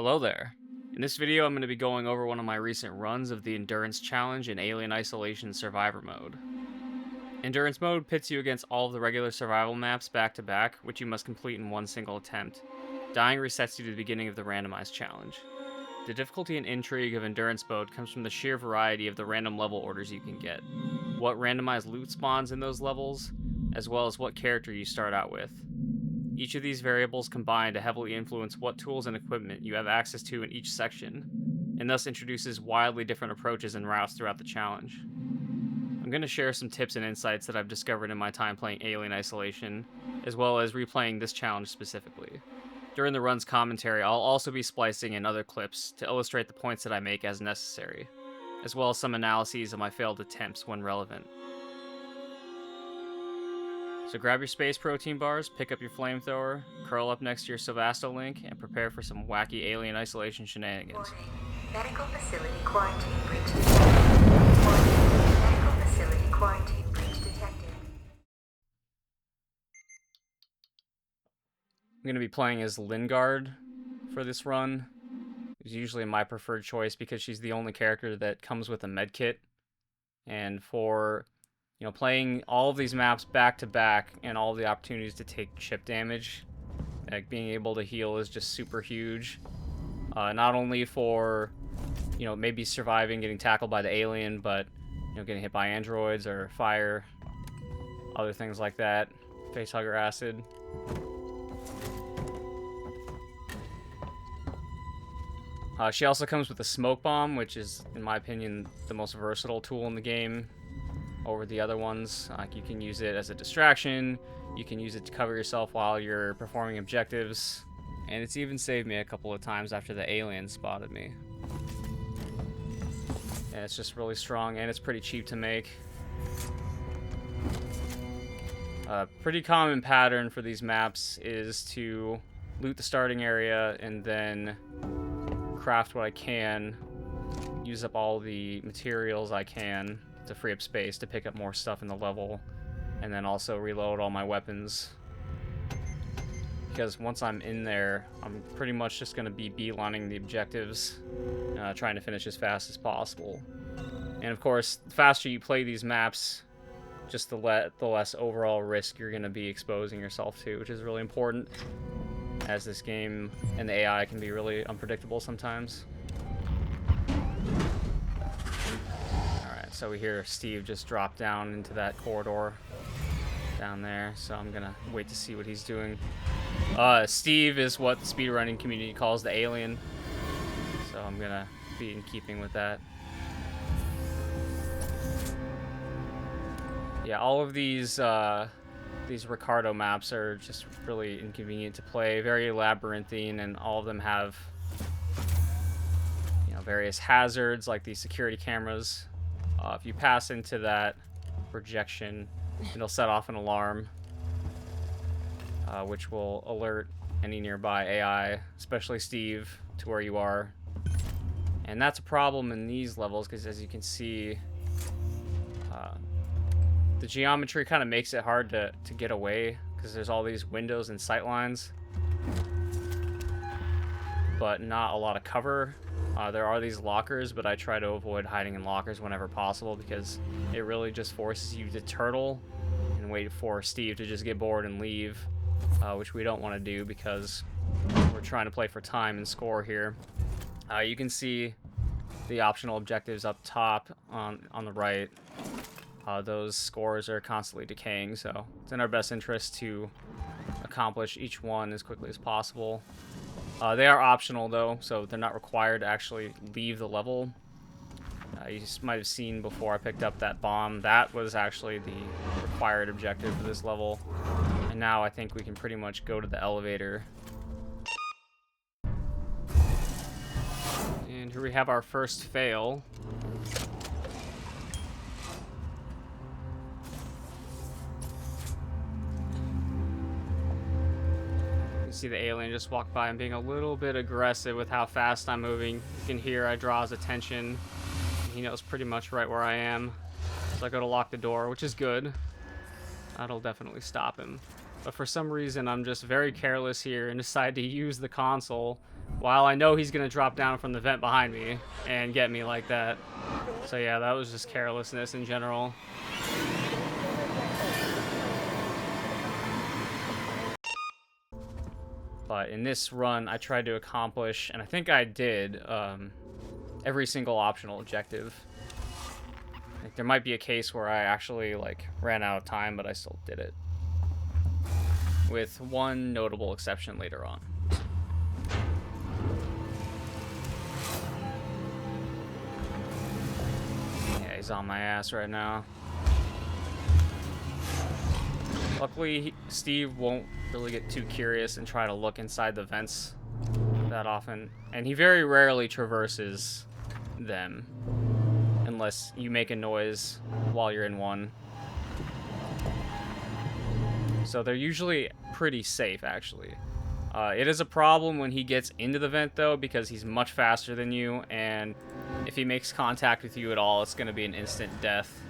Hello there. In this video, I'm going to be going over one of my recent runs of the Endurance Challenge in Alien Isolation Survivor mode. Endurance mode pits you against all of the regular survival maps back to back, which you must complete in one single attempt. Dying resets you to the beginning of the randomized challenge. The difficulty and intrigue of Endurance mode comes from the sheer variety of the random level orders you can get, what randomized loot spawns in those levels, as well as what character you start out with. Each of these variables combine to heavily influence what tools and equipment you have access to in each section, and thus introduces wildly different approaches and routes throughout the challenge. I'm going to share some tips and insights that I've discovered in my time playing Alien Isolation, as well as replaying this challenge specifically. During the run's commentary, I'll also be splicing in other clips to illustrate the points that I make as necessary, as well as some analyses of my failed attempts when relevant. So grab your space protein bars, pick up your flamethrower, curl up next to your Silvasto link, and prepare for some wacky Alien Isolation shenanigans. Warning. Medical facility quarantine breach detected. Warning. Medical facility quarantine breach detected. I'm going to be playing as Lingard for this run. It's usually my preferred choice because she's the only character that comes with a medkit. And for playing all of these maps back to back and all the opportunities to take chip damage, like being able to heal is just super huge. Not only for, maybe surviving getting tackled by the alien, but, getting hit by androids or fire, other things like that. Facehugger acid. She also comes with a smoke bomb, which is, in my opinion, the most versatile tool in the game over the other ones. Like, you can use it as a distraction, you can use it to cover yourself while you're performing objectives, and it's even saved me a couple of times after the alien spotted me. And it's just really strong, and it's pretty cheap to make. A pretty common pattern for these maps is to loot the starting area and then craft what I can, use up all the materials I can to free up space to pick up more stuff in the level, and then also reload all my weapons, because once I'm in there, I'm pretty much just going to be beelining the objectives, trying to finish as fast as possible. And of course, the faster you play these maps, just the less overall risk you're going to be exposing yourself to, which is really important, as this game and the AI can be really unpredictable sometimes. Alright, so we hear Steve just drop down into that corridor down there, so I'm gonna wait to see what he's doing. Steve is what the speedrunning community calls the alien, so I'm gonna be in keeping with that. Yeah, all of these Ricardo maps are just really inconvenient to play, very labyrinthine, and all of them have various hazards like these security cameras. If you pass into that projection, it'll set off an alarm, which will alert any nearby AI, especially Steve, to where you are. And that's a problem in these levels because, as you can see, the geometry kind of makes it hard to get away because there's all these windows and sight lines, but not a lot of cover. There are these lockers, but I try to avoid hiding in lockers whenever possible because it really just forces you to turtle and wait for Steve to just get bored and leave, which we don't want to do because we're trying to play for time and score here. You can see the optional objectives up top on the right. Those scores are constantly decaying, so it's in our best interest to accomplish each one as quickly as possible. They are optional though, so they're not required to actually leave the level. You just might have seen before I picked up that bomb. That was actually the required objective for this level. And now I think we can pretty much go to the elevator. And here we have our first fail. See the alien just walk by and being a little bit aggressive with how fast I'm moving. You can hear I draw his attention. He knows pretty much right where I am. So I go to lock the door, which is good. That'll definitely stop him. But for some reason, I'm just very careless here and decide to use the console while I know he's going to drop down from the vent behind me and get me like that. So yeah, that was just carelessness in general. But in this run, I tried to accomplish, and I think I did, every single optional objective. Like, there might be a case where I actually, like, ran out of time, but I still did it. With one notable exception later on. Yeah, he's on my ass right now. Luckily, Steve won't really get too curious and try to look inside the vents that often. And he very rarely traverses them. Unless you make a noise while you're in one. So they're usually pretty safe, actually. It is a problem when he gets into the vent, though, because he's much faster than you, and if he makes contact with you at all, it's going to be an instant death.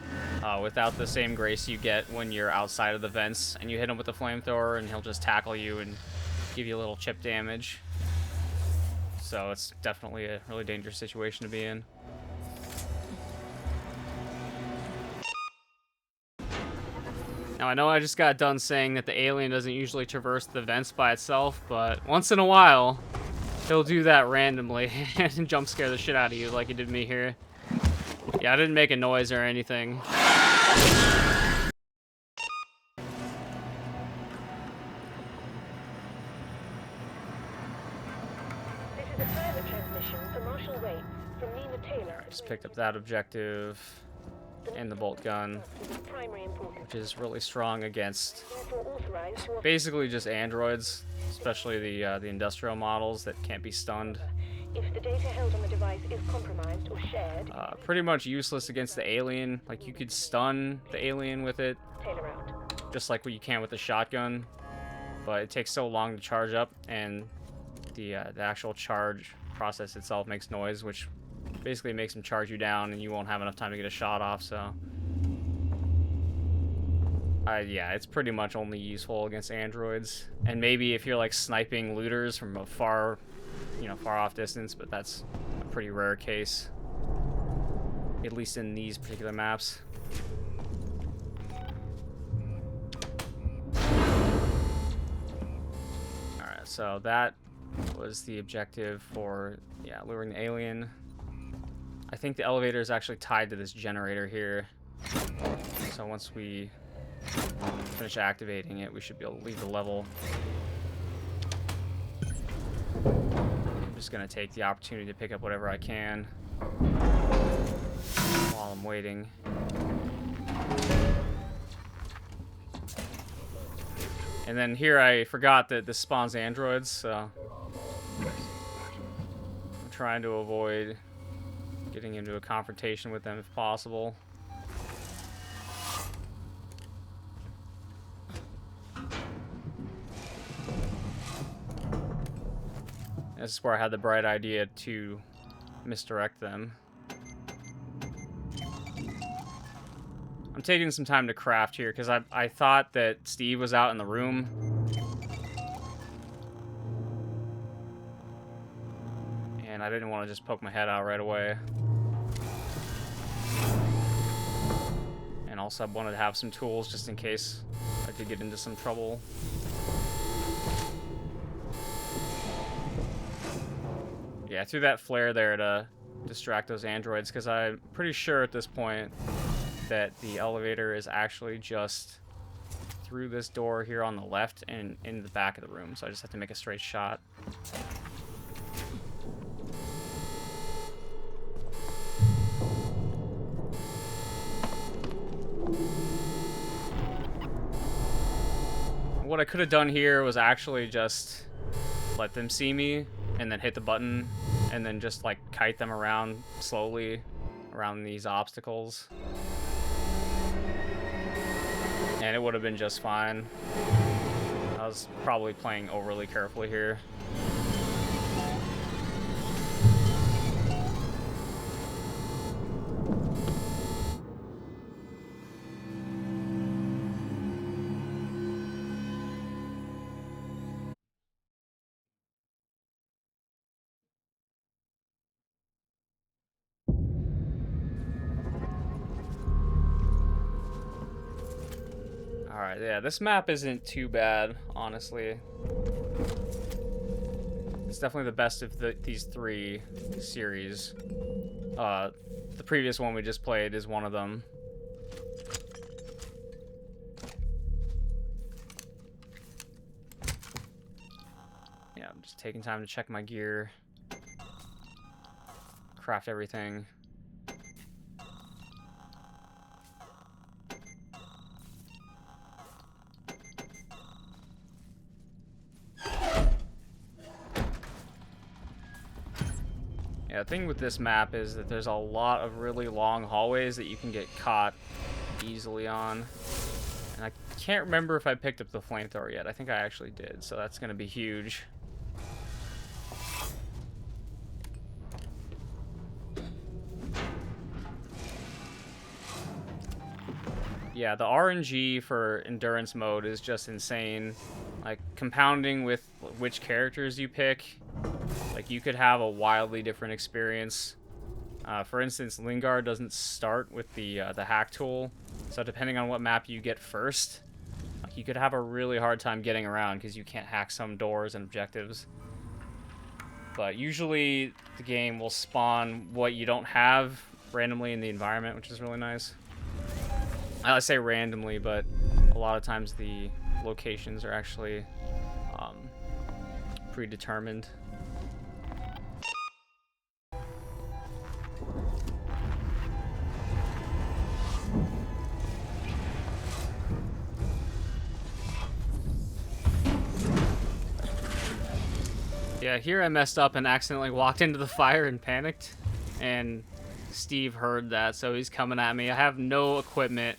Without the same grace you get when you're outside of the vents, and you hit him with a flamethrower, and he'll just tackle you and give you a little chip damage. So it's definitely a really dangerous situation to be in. Now, I know I just got done saying that the alien doesn't usually traverse the vents by itself, but once in a while, he'll do that randomly and jump scare the shit out of you like he did me here. Yeah, I didn't make a noise or anything. This is a private transmission for Marshal Waite from Nina Taylor. Just picked up that objective. And the bolt gun, which is really strong against basically just androids, especially the industrial models that can't be stunned. If the data held on the device is compromised or shared, pretty much useless against the alien. Like, you could stun the alien with it, just like what you can with the shotgun, but it takes so long to charge up, and the actual charge process itself makes noise, which basically makes him charge you down, and you won't have enough time to get a shot off. So yeah, it's pretty much only useful against androids, and maybe if you're like sniping looters from a far off distance, but that's a pretty rare case, at least in these particular maps. Alright, so that was the objective for, yeah, luring the alien. I think the elevator is actually tied to this generator here. So once we finish activating it, we should be able to leave the level. I'm just going to take the opportunity to pick up whatever I can while I'm waiting. And then here I forgot that this spawns androids, so I'm trying to avoid getting into a confrontation with them if possible. This is where I had the bright idea to misdirect them. I'm taking some time to craft here because I thought that Steve was out in the room. And I didn't want to just poke my head out right away. And also I wanted to have some tools just in case I did get into some trouble. Yeah, I threw that flare there to distract those androids because I'm pretty sure at this point that the elevator is actually just through this door here on the left and in the back of the room. So I just have to make a straight shot. What I could have done here was actually just let them see me and then hit the button and then just like kite them around slowly around these obstacles. And it would have been just fine. I was probably playing overly carefully here. Alright, yeah, this map isn't too bad, honestly. It's definitely the best of these 3 series. The previous one we just played is one of them. Yeah, I'm just taking time to check my gear. Craft everything. Yeah, the thing with this map is that there's a lot of really long hallways that you can get caught easily on. And I can't remember if I picked up the flamethrower yet. I think I actually did, so that's going to be huge. Yeah, the RNG for endurance mode is just insane. Like, compounding with which characters you pick. Like, you could have a wildly different experience. For instance, Lingard doesn't start with the hack tool, so depending on what map you get first, like, you could have a really hard time getting around because you can't hack some doors and objectives. But usually, the game will spawn what you don't have randomly in the environment, which is really nice. I say randomly, but a lot of times the locations are actually predetermined. Yeah, here I messed up and accidentally walked into the fire and panicked, and Steve heard that, so he's coming at me. I have no equipment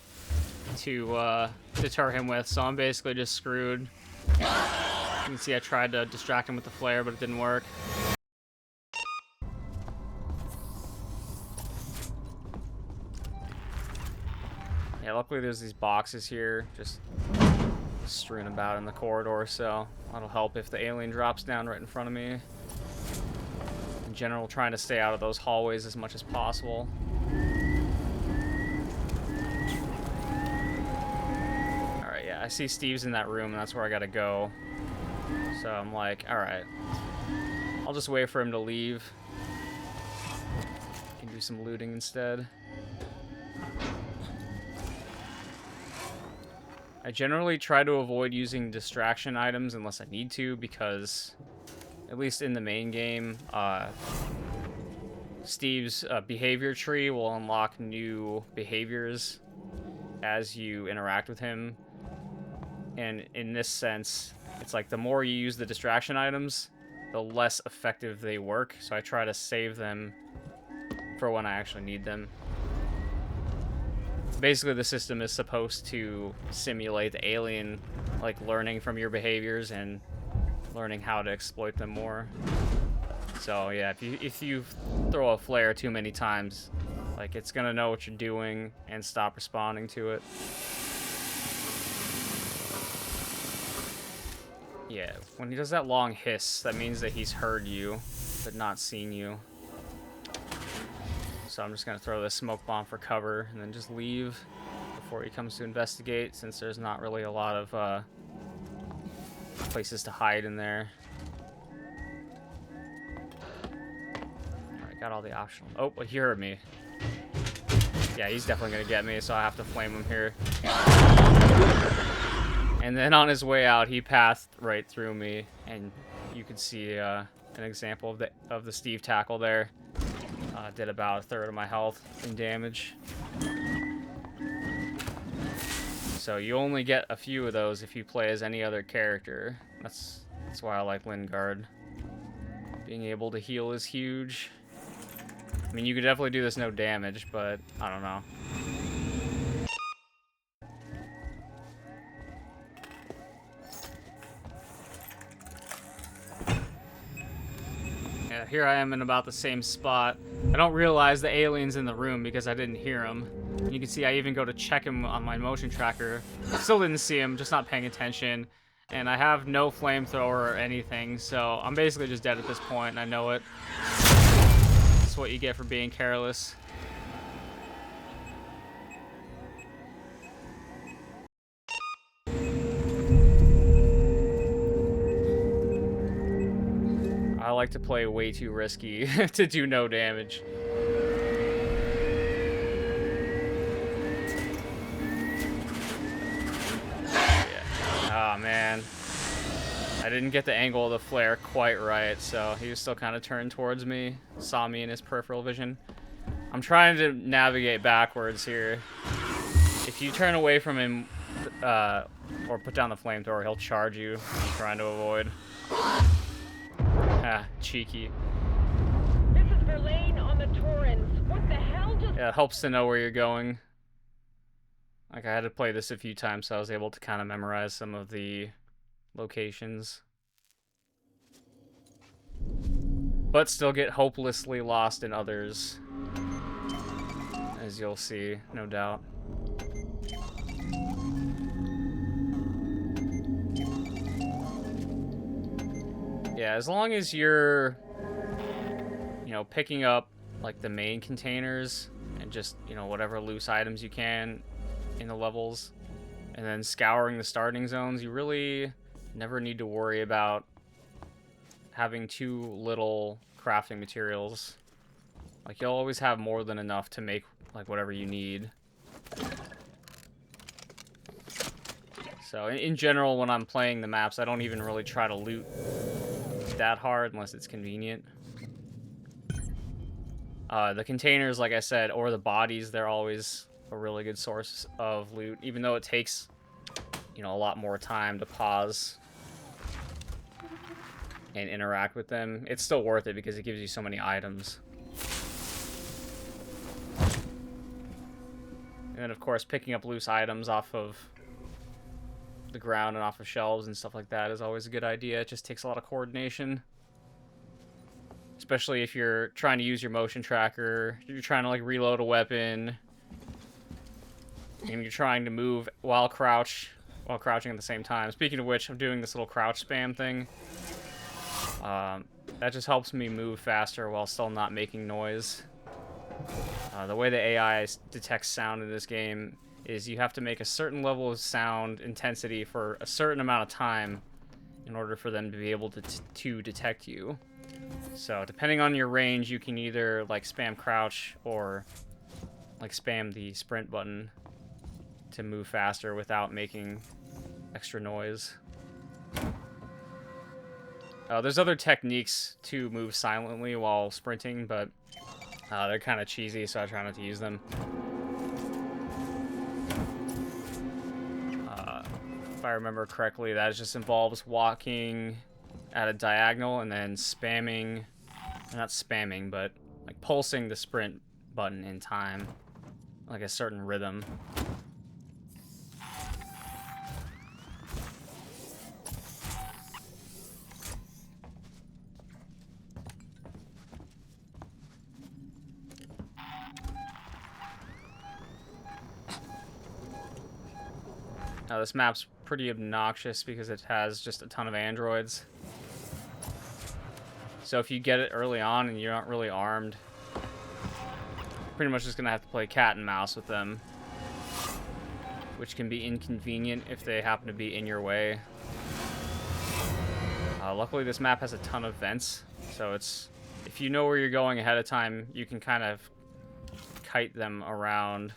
to deter him with, so I'm basically just screwed. You can see I tried to distract him with the flare, but it didn't work. Yeah, luckily there's these boxes here, just strewn about in the corridor, so that'll help if the alien drops down right in front of me. In general, trying to stay out of those hallways as much as possible. Alright, yeah, I see Steve's in that room, and that's where I gotta go. So I'm like, alright. I'll just wait for him to leave. I can do some looting instead. I generally try to avoid using distraction items unless I need to, because at least in the main game, Steve's behavior tree will unlock new behaviors as you interact with him. And in this sense, it's like the more you use the distraction items, the less effective they work. So I try to save them for when I actually need them. Basically, the system is supposed to simulate the alien, like, learning from your behaviors and learning how to exploit them more. So yeah, if you throw a flare too many times, like, it's gonna know what you're doing and stop responding to it. Yeah, when he does that long hiss, that means that he's heard you, but not seen you. So I'm just gonna throw this smoke bomb for cover and then just leave before he comes to investigate, since there's not really a lot of places to hide in there. Alright, got all the optional. Oh, he heard me. Yeah, he's definitely gonna get me, so I have to flame him here. And then on his way out, he passed right through me, and you can see an example of the Steve tackle there. Did about 1/3 of my health in damage. So you only get a few of those if you play as any other character. That's why I like Lingard. Being able to heal is huge. I mean, you could definitely do this no damage, but I don't know. Yeah, here I am in about the same spot. I don't realize the alien's in the room because I didn't hear him. And you can see I even go to check him on my motion tracker. Still didn't see him, just not paying attention. And I have no flamethrower or anything, so I'm basically just dead at this point, and I know it. That's what you get for being careless. I like to play way too risky to do no damage. Yeah. Oh, man. I didn't get the angle of the flare quite right, so he was still kind of turned towards me. Saw me in his peripheral vision. I'm trying to navigate backwards here. If you turn away from him or put down the flamethrower, he'll charge you. I'm trying to avoid. Ah, cheeky. This is Verlaine on the Torrens. What the hell just... Yeah, it helps to know where you're going. Like, I had to play this a few times, so I was able to kind of memorize some of the locations. But still get hopelessly lost in others. As you'll see, no doubt. Yeah, as long as you're, you know, picking up, like, the main containers and just, you know, whatever loose items you can in the levels, and then scouring the starting zones, you really never need to worry about having too little crafting materials. Like, you'll always have more than enough to make, like, whatever you need. So, in general, when I'm playing the maps, I don't even really try to loot that hard unless it's convenient. The containers, like I said, or the bodies, they're always a really good source of loot, even though it takes, you know, a lot more time to pause and interact with them. It's still worth it because it gives you so many items. And then, of course, picking up loose items off of the ground and off of shelves and stuff like that is always a good idea. It just takes a lot of coordination. Especially if you're trying to use your motion tracker, you're trying to, like, reload a weapon, and you're trying to move while crouching at the same time. Speaking of which, I'm doing this little crouch spam thing. That just helps me move faster while still not making noise. The way the AI detects sound in this game is you have to make a certain level of sound intensity for a certain amount of time in order for them to be able to detect you. So depending on your range, you can either, like, spam crouch or, like, spam the sprint button to move faster without making extra noise. There's other techniques to move silently while sprinting, but they're kind of cheesy, so I try not to use them. If I remember correctly, that just involves walking at a diagonal and then spamming, not spamming, but, like, pulsing the sprint button in time, like a certain rhythm. Now, this map's pretty obnoxious because it has just a ton of androids. So if you get it early on and you're not really armed, you're pretty much just gonna have to play cat and mouse with them, which can be inconvenient if they happen to be in your way. Luckily, this map has a ton of vents, so if you know where you're going ahead of time, you can kind of kite them around,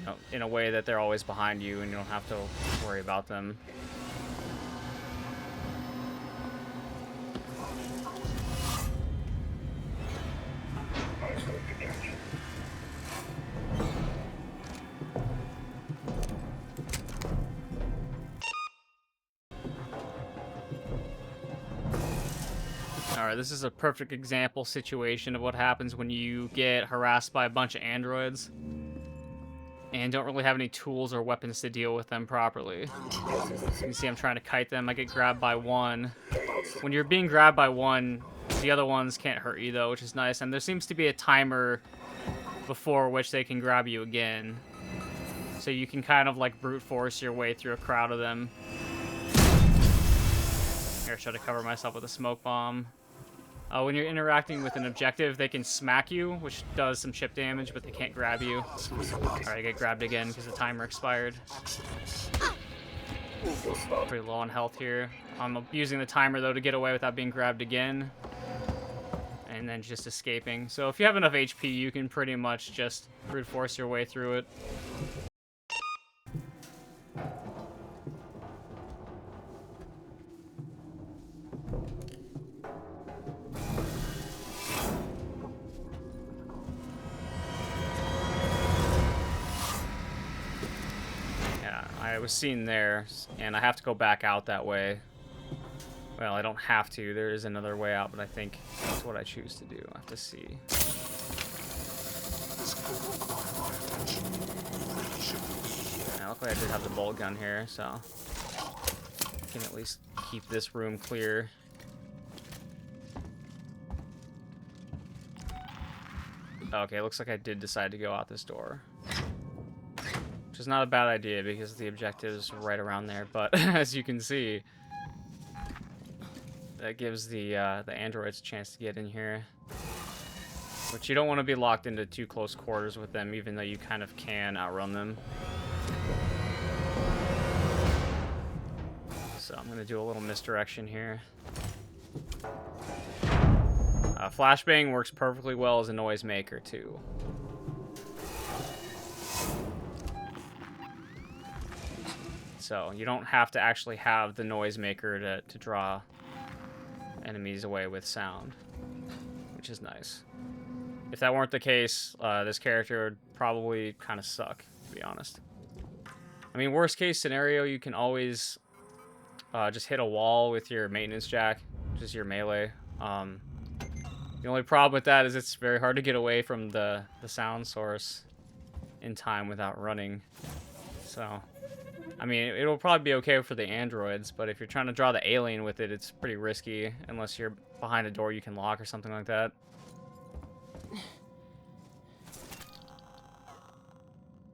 you know, in a way that they're always behind you and you don't have to worry about them. Alright, this is a perfect example situation of what happens when you get harassed by a bunch of androids and don't really have any tools or weapons to deal with them properly. So you can see I'm trying to kite them. I get grabbed by one. When you're being grabbed by one, the other ones can't hurt you, though, which is nice. And there seems to be a timer before which they can grab you again. So you can kind of, like, brute force your way through a crowd of them. Here, I try to cover myself with a smoke bomb. When you're interacting with an objective, they can smack you, which does some chip damage, but they can't grab you. Alright, I get grabbed again because the timer expired. Pretty low on health here. I'm using the timer, though, to get away without being grabbed again. And then just escaping. So if you have enough HP, you can pretty much just brute force your way through it. Yeah, I was seen there, and I have to go back out that way. Well, I don't have to. There is another way out, but I think that's what I choose to do. I have to see. Yeah, luckily I did have the bolt gun here, so I can at least keep this room clear. Okay, looks like I did decide to go out this door. Which is not a bad idea because the objective's right around there, but as you can see, that gives the androids a chance to get in here. Which you don't want to be locked into too close quarters with them, even though you kind of can outrun them. So I'm going to do a little misdirection here. Flashbang works perfectly well as a noisemaker, too. So you don't have to actually have the noisemaker to draw enemies away with sound, which is nice. If that weren't the case, this character would probably kind of suck, to be honest. I mean, worst case scenario, you can always just hit a wall with your maintenance jack, which is your melee. The only problem with that is it's very hard to get away from the sound source in time without running. So, I mean, it'll probably be okay for the androids, but if you're trying to draw the alien with it, it's pretty risky, unless you're behind a door you can lock or something like that.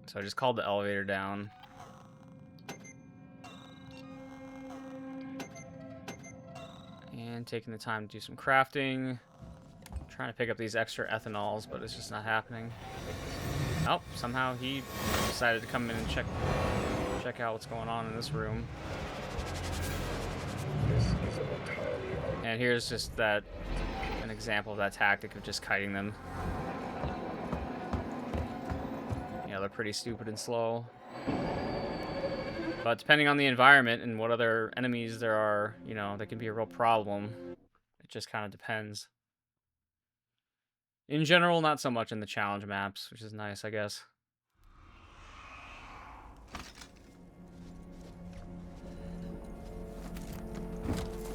So I just called the elevator down. And taking the time to do some crafting. Trying to pick up these extra ethanols, but it's just not happening. Oh, somehow he decided to come in and check out what's going on in this room. And here's just an example of that tactic of just kiting them. Yeah, they're pretty stupid and slow. But depending on the environment and what other enemies there are, you know, that can be a real problem. It just kind of depends. In general, not so much in the challenge maps, which is nice, I guess.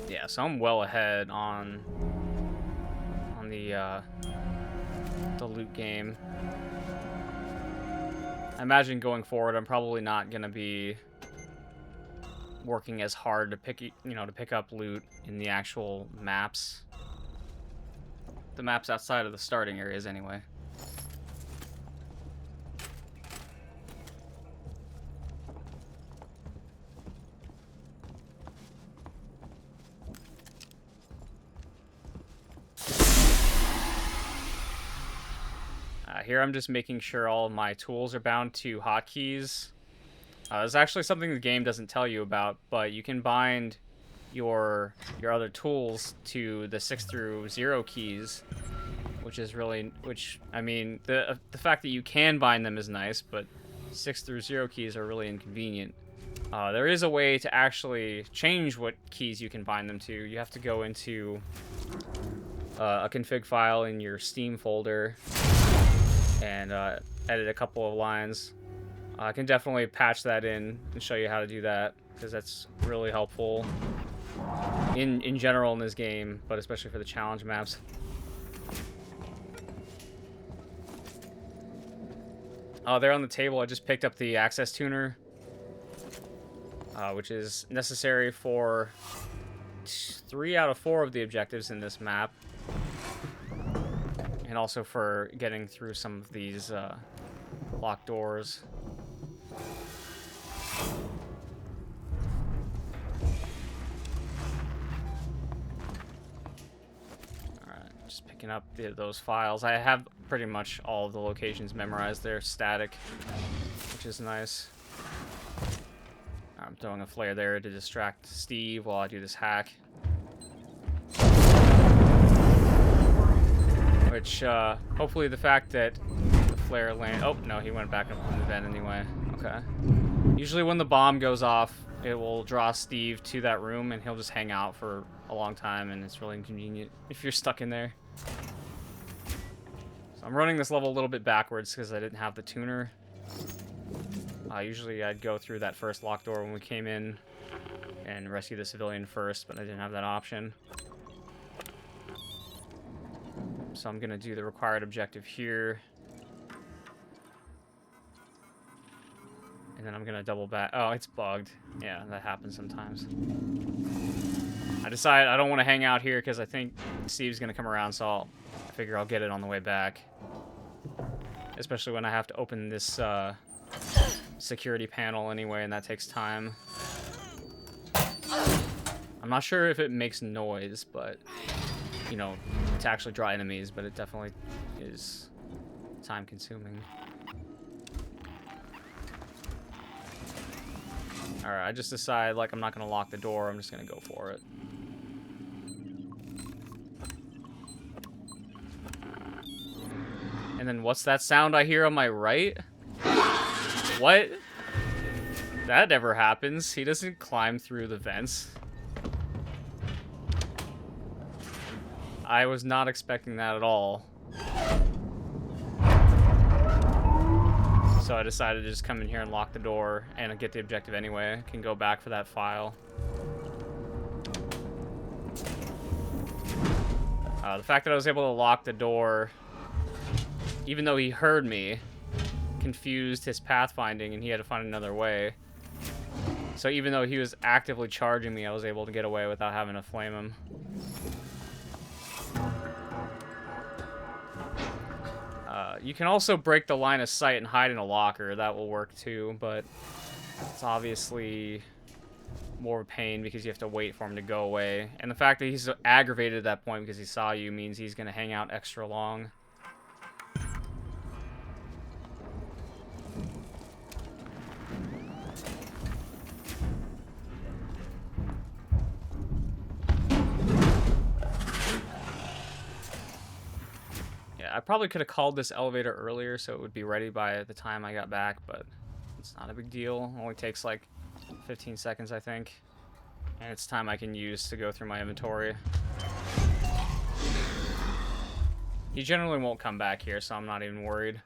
Yeah, so I'm well ahead on the loot game. I imagine going forward, I'm probably not gonna be working as hard to pick up loot in the actual maps. The maps outside of the starting areas, anyway. Here I'm just making sure all of my tools are bound to hotkeys. There's actually something the game doesn't tell you about, but you can bind your other tools to the 6 through 0 keys, I mean, the fact that you can bind them is nice, but 6 through 0 keys are really inconvenient. There is a way to actually change what keys you can bind them to. You have to go into a config file in your Steam folder and edit a couple of lines. I can definitely patch that in and show you how to do that, because that's really helpful in general in this game, but especially for the challenge maps. There on the table, I just picked up the access tuner, which is necessary for 3 out of 4 of the objectives in this map, and also for getting through some of these locked doors. Picking up those files. I have pretty much all of the locations memorized. They're static, which is nice. I'm I'm throwing a flare there to distract Steve while I do this hack. Which, hopefully the fact that the flare land... Oh, no, he went back up in the vent anyway. Okay. Usually when the bomb goes off, it will draw Steve to that room, and he'll just hang out for a long time, and it's really inconvenient if you're stuck in there. So I'm running this level a little bit backwards because I didn't have the tuner. Usually I'd go through that first locked door when we came in and rescue the civilian first, but I didn't have that option. So I'm gonna do the required objective here. And then I'm gonna double back. Oh, it's bugged. Yeah, that happens sometimes. I decided I don't want to hang out here because I think Steve's gonna come around, so I figure I'll get it on the way back. Especially when I have to open this security panel anyway, and that takes time. I'm not sure if it makes noise, but, you know, to actually draw enemies, but it definitely is time consuming. Alright, I just decided, like, I'm not gonna lock the door, I'm just gonna go for it. And then what's that sound I hear on my right? What? That never happens. He doesn't climb through the vents. I was not expecting that at all. So I decided to just come in here and lock the door and get the objective anyway. I can go back for that file. The fact that I was able to lock the door, even though he heard me, confused his pathfinding and he had to find another way. So even though he was actively charging me, I was able to get away without having to flame him. You can also break the line of sight and hide in a locker. That will work too, but it's obviously more of a pain because you have to wait for him to go away. And the fact that he's aggravated at that point because he saw you means he's going to hang out extra long. I probably could have called this elevator earlier so it would be ready by the time I got back, but it's not a big deal. It only takes like 15 seconds, I think. And it's time I can use to go through my inventory. He generally won't come back here, so I'm not even worried.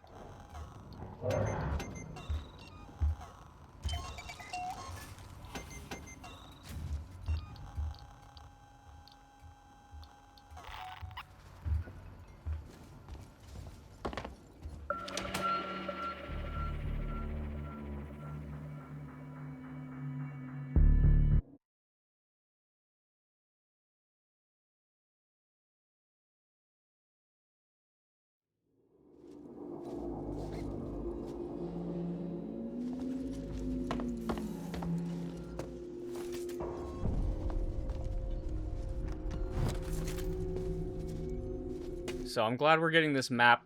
So I'm glad we're getting this map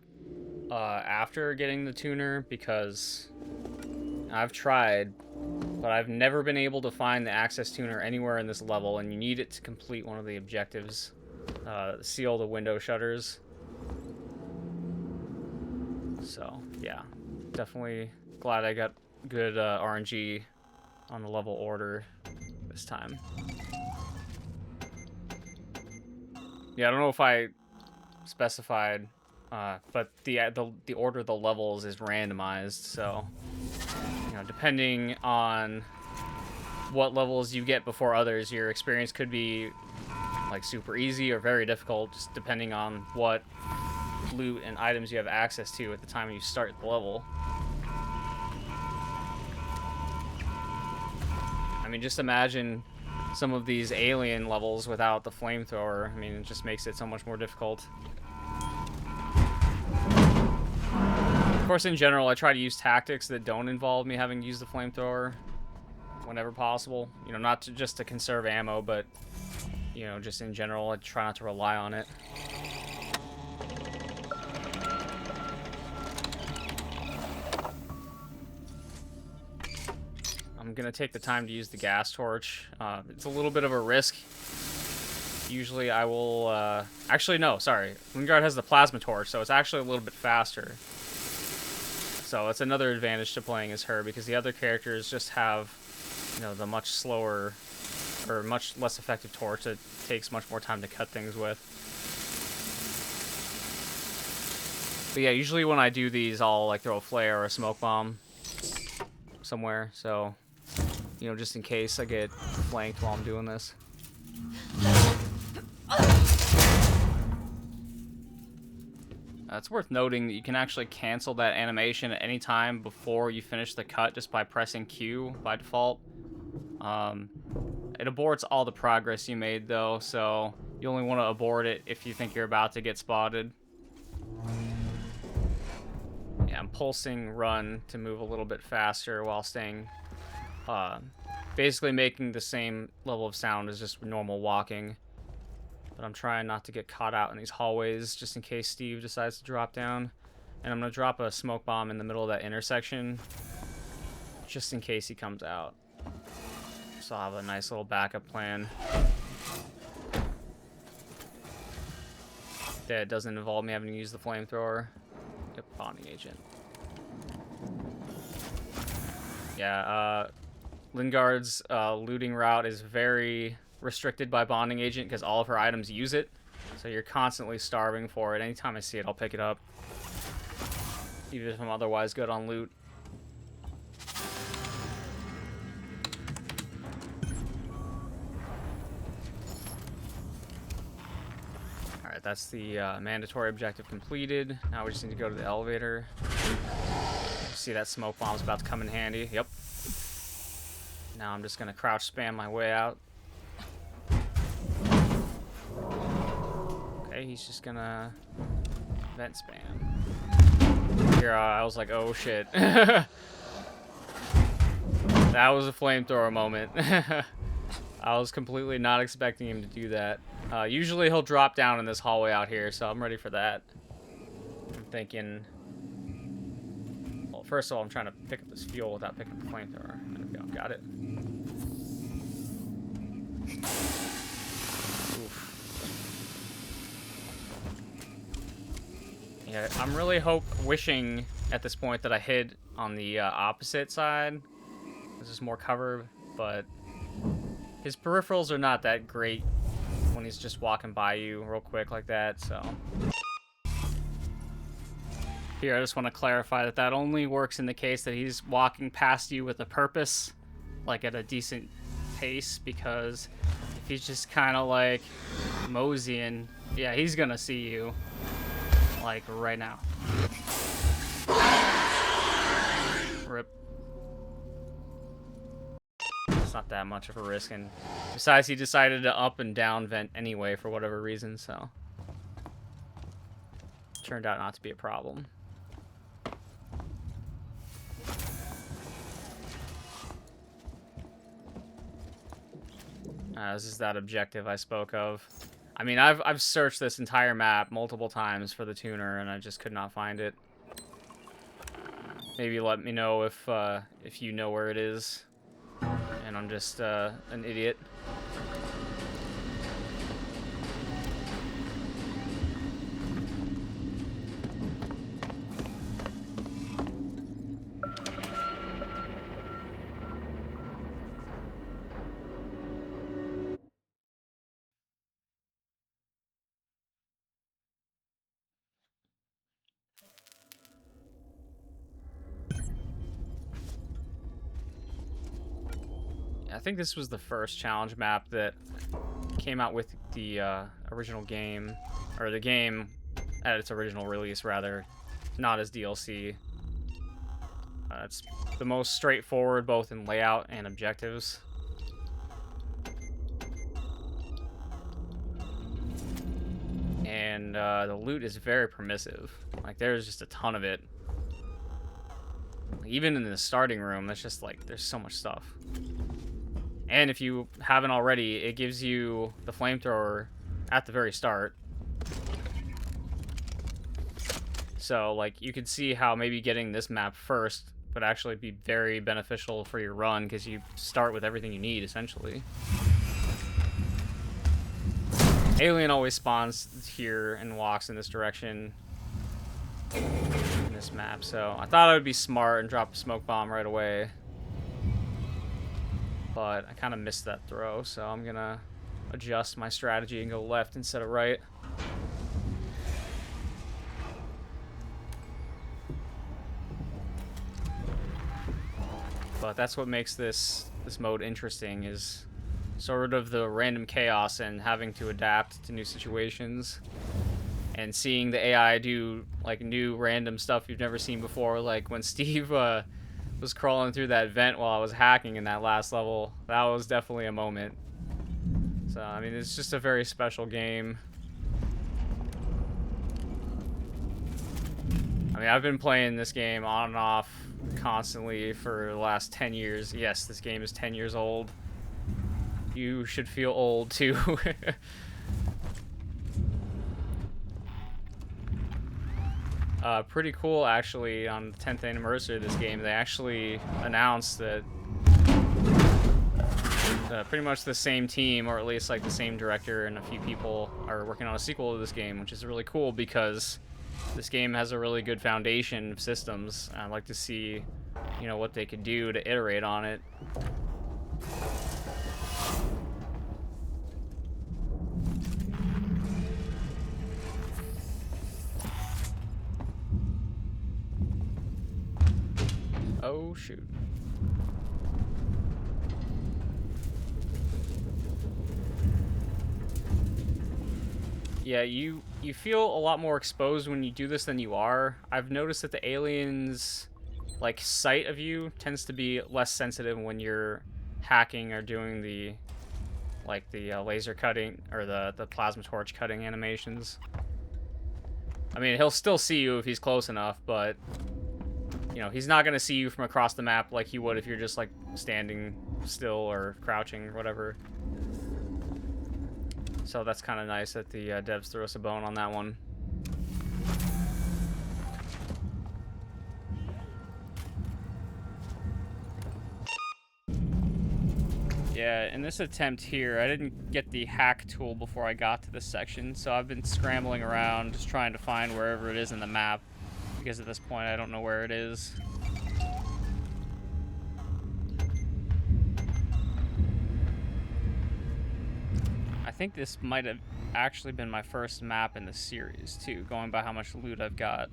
after getting the tuner, because I've tried, but I've never been able to find the access tuner anywhere in this level, and you need it to complete one of the objectives. Seal the window shutters. So, yeah. Definitely glad I got good RNG on the level order this time. Yeah, I don't know if I specified, but the order of the levels is randomized, so, you know, depending on what levels you get before others, your experience could be like super easy or very difficult, just depending on what loot and items you have access to at the time you start the level. I mean, just imagine some of these alien levels without the flamethrower. I mean, it just makes it so much more difficult. Of course, in general, I try to use tactics that don't involve me having to use the flamethrower whenever possible. You know, not just to conserve ammo, but, you know, just in general, I try not to rely on it. I'm gonna take the time to use the gas torch. It's a little bit of a risk. Usually I will, actually no, sorry. Lingard has the plasma torch, so it's actually a little bit faster. So it's another advantage to playing as her, because the other characters just have, you know, the much slower, or much less effective torch that takes much more time to cut things with. But yeah, usually when I do these, I'll like throw a flare or a smoke bomb somewhere, so, you know, just in case I get flanked while I'm doing this. It's worth noting that you can actually cancel that animation at any time before you finish the cut just by pressing Q by default. It aborts all the progress you made though, so you only want to abort it if you think you're about to get spotted. Yeah, I'm pulsing run to move a little bit faster while staying, basically making the same level of sound as just normal walking. But I'm trying not to get caught out in these hallways just in case Steve decides to drop down. And I'm going to drop a smoke bomb in the middle of that intersection just in case he comes out. So I'll have a nice little backup plan that doesn't involve me having to use the flamethrower. Yep, bonding agent. Yeah, Lingard's looting route is very restricted by bonding agent because all of her items use it, so you're constantly starving for it. Anytime I see it, I'll pick it up, even if I'm otherwise good on loot. Alright, that's the mandatory objective completed. Now we just need to go to the elevator. See that smoke bomb's about to come in handy. Yep. Now I'm just gonna crouch spam my way out. Okay, he's just gonna vent spam. Here, I was like, oh shit. That was a flamethrower moment. I was completely not expecting him to do that. Usually he'll drop down in this hallway out here, so I'm ready for that. I'm thinking... Well, first of all, I'm trying to pick up this fuel without picking up the flamethrower. There we go, got it. Yeah, I'm really wishing at this point that I hid on the opposite side. This is more cover, but his peripherals are not that great when he's just walking by you real quick like that, so. Here, I just want to clarify that that only works in the case that he's walking past you with a purpose, like at a decent pace, because if he's just kind of like moseying, yeah, he's gonna see you. Like right now. Rip. It's not that much of a risk, and besides, he decided to up and down vent anyway for whatever reason, so turned out not to be a problem. This is that objective I spoke of. I mean, I've searched this entire map multiple times for the tuner, and I just could not find it. Maybe let me know if you know where it is, and I'm just an idiot. I think this was the first challenge map that came out with the original game, or the game at its original release, rather, not as DLC. It's the most straightforward, both in layout and objectives. And the loot is very permissive. Like, there's just a ton of it. Even in the starting room, that's just like, there's so much stuff. And if you haven't already, it gives you the flamethrower at the very start. So, like, you could see how maybe getting this map first would actually be very beneficial for your run because you start with everything you need essentially. Alien always spawns here and walks in this direction in this map, so I thought I would be smart and drop a smoke bomb right away. But I kind of missed that throw, so I'm gonna adjust my strategy and go left instead of right. But that's what makes this mode interesting, is sort of the random chaos and having to adapt to new situations and seeing the AI do like new random stuff you've never seen before, like when Steve was crawling through that vent while I was hacking in that last level. That was definitely a moment. So I mean, it's just a very special game. I mean, I've been playing this game on and off constantly for the last 10 years. Yes, this game is 10 years old. You should feel old too. Pretty cool actually, on the 10th anniversary of this game, they actually announced that pretty much the same team, or at least like the same director and a few people, are working on a sequel to this game, which is really cool because this game has a really good foundation of systems. I'd like to see, you know, what they could do to iterate on it. Oh shoot. Yeah, you feel a lot more exposed when you do this than you are. I've noticed that the aliens' like sight of you tends to be less sensitive when you're hacking or doing the like the laser cutting or the plasma torch cutting animations. I mean, he'll still see you if he's close enough, but you know, he's not gonna see you from across the map like he would if you're just like standing still or crouching or whatever. So that's kind of nice that the devs threw us a bone on that one. Yeah, in this attempt here, I didn't get the hack tool before I got to this section, so I've been scrambling around just trying to find wherever it is in the map, because at this point I don't know where it is. I think this might have actually been my first map in the series too, going by how much loot I've got.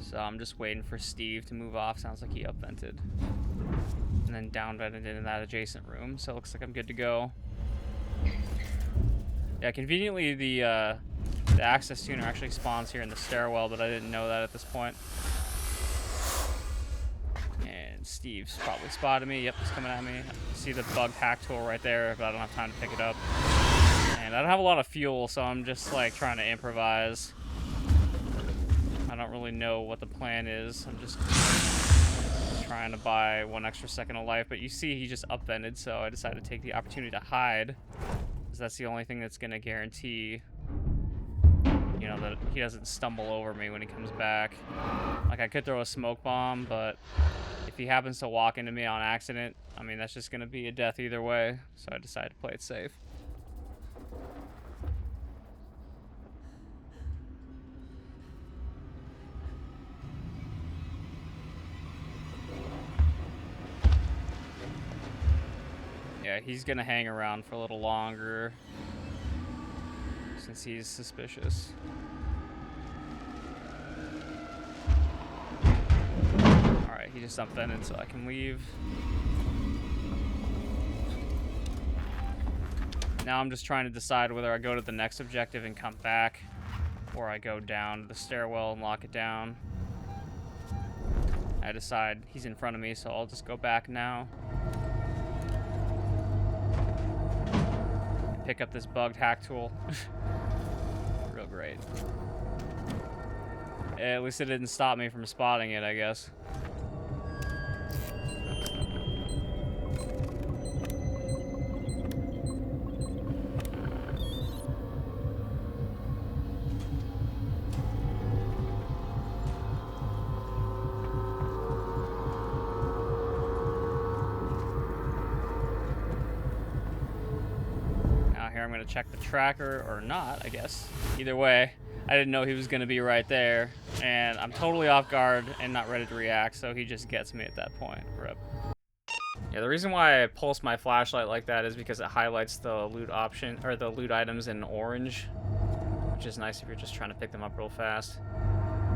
So I'm just waiting for Steve to move off. Sounds like he upvented. And then downvented in that adjacent room, so it looks like I'm good to go. Yeah, conveniently the access tuner actually spawns here in the stairwell, but I didn't know that at this point. And Steve's probably spotted me. Yep, he's coming at me. I see the bugged hack tool right there, but I don't have time to pick it up. And I don't have a lot of fuel, so I'm just like trying to improvise. I don't really know what the plan is. I'm just trying to buy 1 extra second of life, but you see he just upvented, so I decided to take the opportunity to hide, because that's the only thing that's going to guarantee, you know, that he doesn't stumble over me when he comes back. Like, I could throw a smoke bomb, but if he happens to walk into me on accident, I mean, that's just going to be a death either way, so I decided to play it safe. Yeah, he's gonna hang around for a little longer since he's suspicious. Alright, he just upvented, so I can leave. Now I'm just trying to decide whether I go to the next objective and come back, or I go down to the stairwell and lock it down. I decide he's in front of me, so I'll just go back now. Pick up this bugged hack tool. Real great. At least it didn't stop me from spotting it, I guess. I'm going to check the tracker or not, I guess. Either way, I didn't know he was going to be right there, and I'm totally off guard and not ready to react, so he just gets me at that point. Rip. Yeah, the reason why I pulse my flashlight like that is because it highlights the loot option, or the loot items in orange, which is nice if you're just trying to pick them up real fast.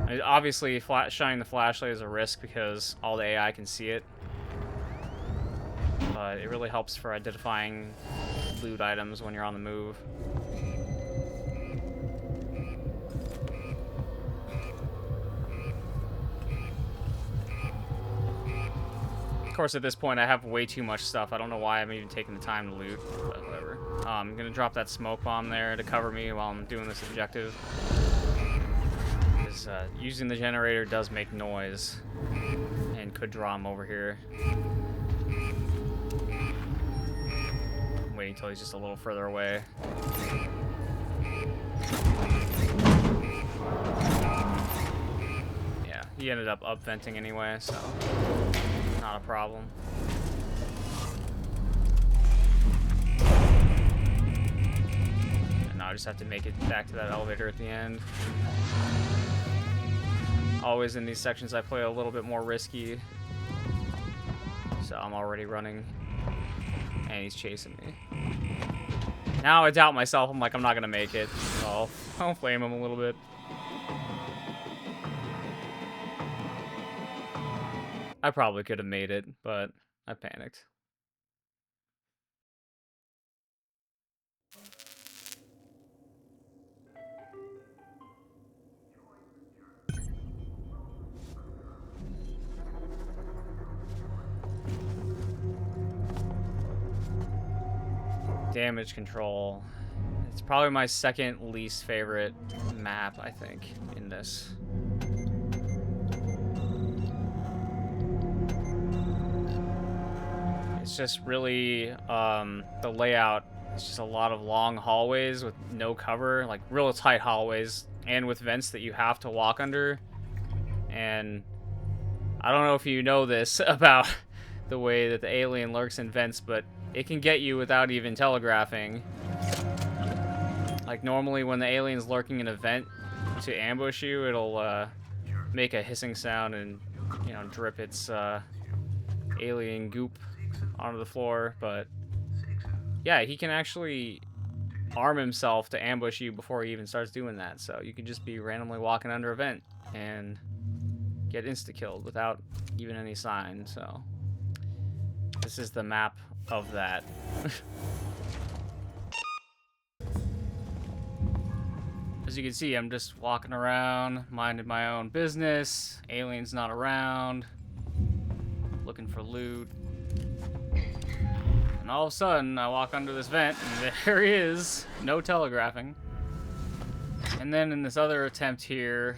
I mean, obviously, shining the flashlight is a risk because all the AI can see it, but it really helps for identifying loot items when you're on the move. Of course, at this point, I have way too much stuff. I don't know why I'm even taking the time to loot, but whatever. I'm gonna drop that smoke bomb there to cover me while I'm doing this objective. Because using the generator does make noise and could draw him over here. I'm waiting until he's just a little further away. Yeah, he ended up venting anyway, so not a problem. And now I just have to make it back to that elevator at the end. Always in these sections I play a little bit more risky. So I'm already running. And he's chasing me. Now I doubt myself. I'm like, I'm not going to make it. So I'll flame him a little bit. I probably could have made it, but I panicked. Damage control. It's probably my second least favorite map, I think, in this. It's just really, the layout, it's just a lot of long hallways with no cover, like real tight hallways, and with vents that you have to walk under. And I don't know if you know this about the way that the alien lurks in vents, but it can get you without even telegraphing. Like normally when the alien's lurking in a vent to ambush you, it'll make a hissing sound and, you know, drip its alien goop onto the floor. But yeah, he can actually arm himself to ambush you before he even starts doing that. So you could just be randomly walking under a vent and get insta-killed without even any sign. So this is the map of that. As you can see, I'm just walking around, minding my own business. Alien's not around. Looking for loot. And all of a sudden, I walk under this vent, and there he is. No telegraphing. And then in this other attempt here,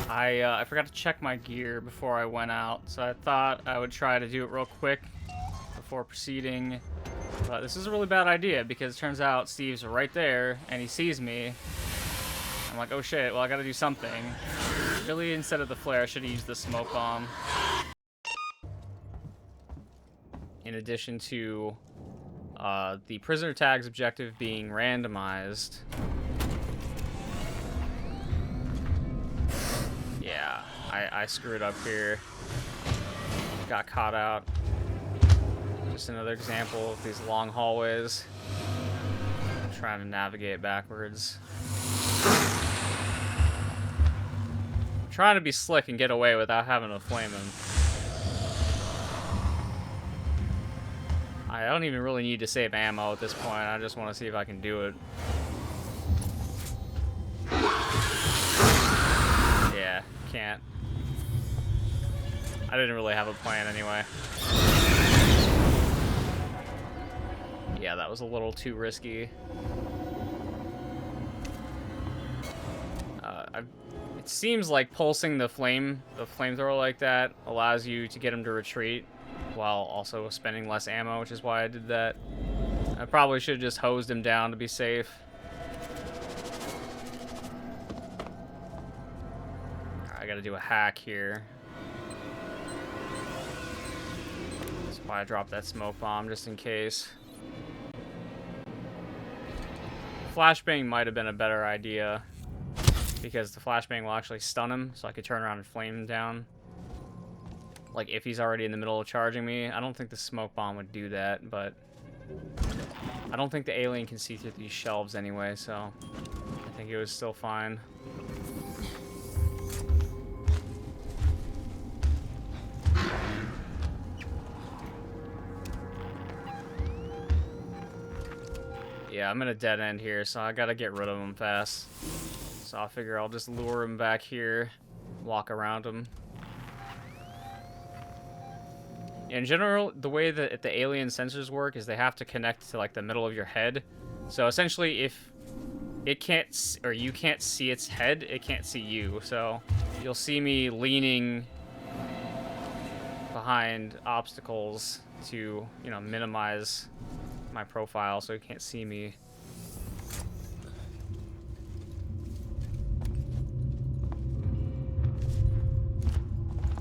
I forgot to check my gear before I went out. So I thought I would try to do it real quick before proceeding. But this is a really bad idea because it turns out Steve's right there, and he sees me. I'm like, oh shit, well I gotta do something. Really, instead of the flare, I should have used the smoke bomb. In addition to the prisoner tags objective being randomized. Yeah, I screwed up here. Got caught out. Just another example of these long hallways. I'm trying to navigate backwards. I'm trying to be slick and get away without having to flame him. I don't even really need to save ammo at this point. I just want to see if I can do it. Yeah, can't. I didn't really have a plan anyway. Yeah, that was a little too risky. It seems like pulsing the flamethrower like that allows you to get him to retreat while also spending less ammo, which is why I did that. I probably should have just hosed him down to be safe. I gotta do a hack here. That's why I dropped that smoke bomb, just in case. flashbang might have been a better idea, because the flashbang will actually stun him, so I could turn around and flame him down. Like, if he's already in the middle of charging me. I don't think the smoke bomb would do that, but I don't think the alien can see through these shelves anyway, so I think it was still fine. Yeah, I'm in a dead end here, so I gotta get rid of him fast. So I figure I'll just lure him back here, walk around him. In general, the way that the alien sensors work is they have to connect to like the middle of your head. So essentially, if it can't, or you can't see its head, it can't see you. So you'll see me leaning behind obstacles to, you know, minimize my profile so he can't see me.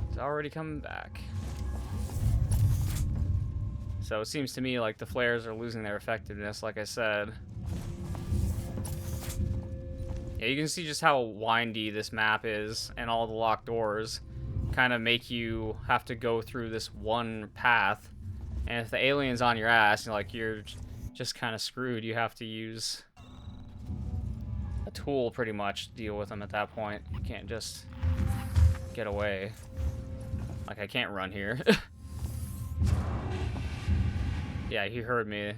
It's already coming back. So it seems to me like the flares are losing their effectiveness, like I said. Yeah, you can see just how windy this map is, and all the locked doors kind of make you have to go through this one path. And if the alien's on your ass, you're just kind of screwed. You have to use a tool pretty much to deal with them at that point. You can't just get away. Like, I can't run here. Yeah, he heard me.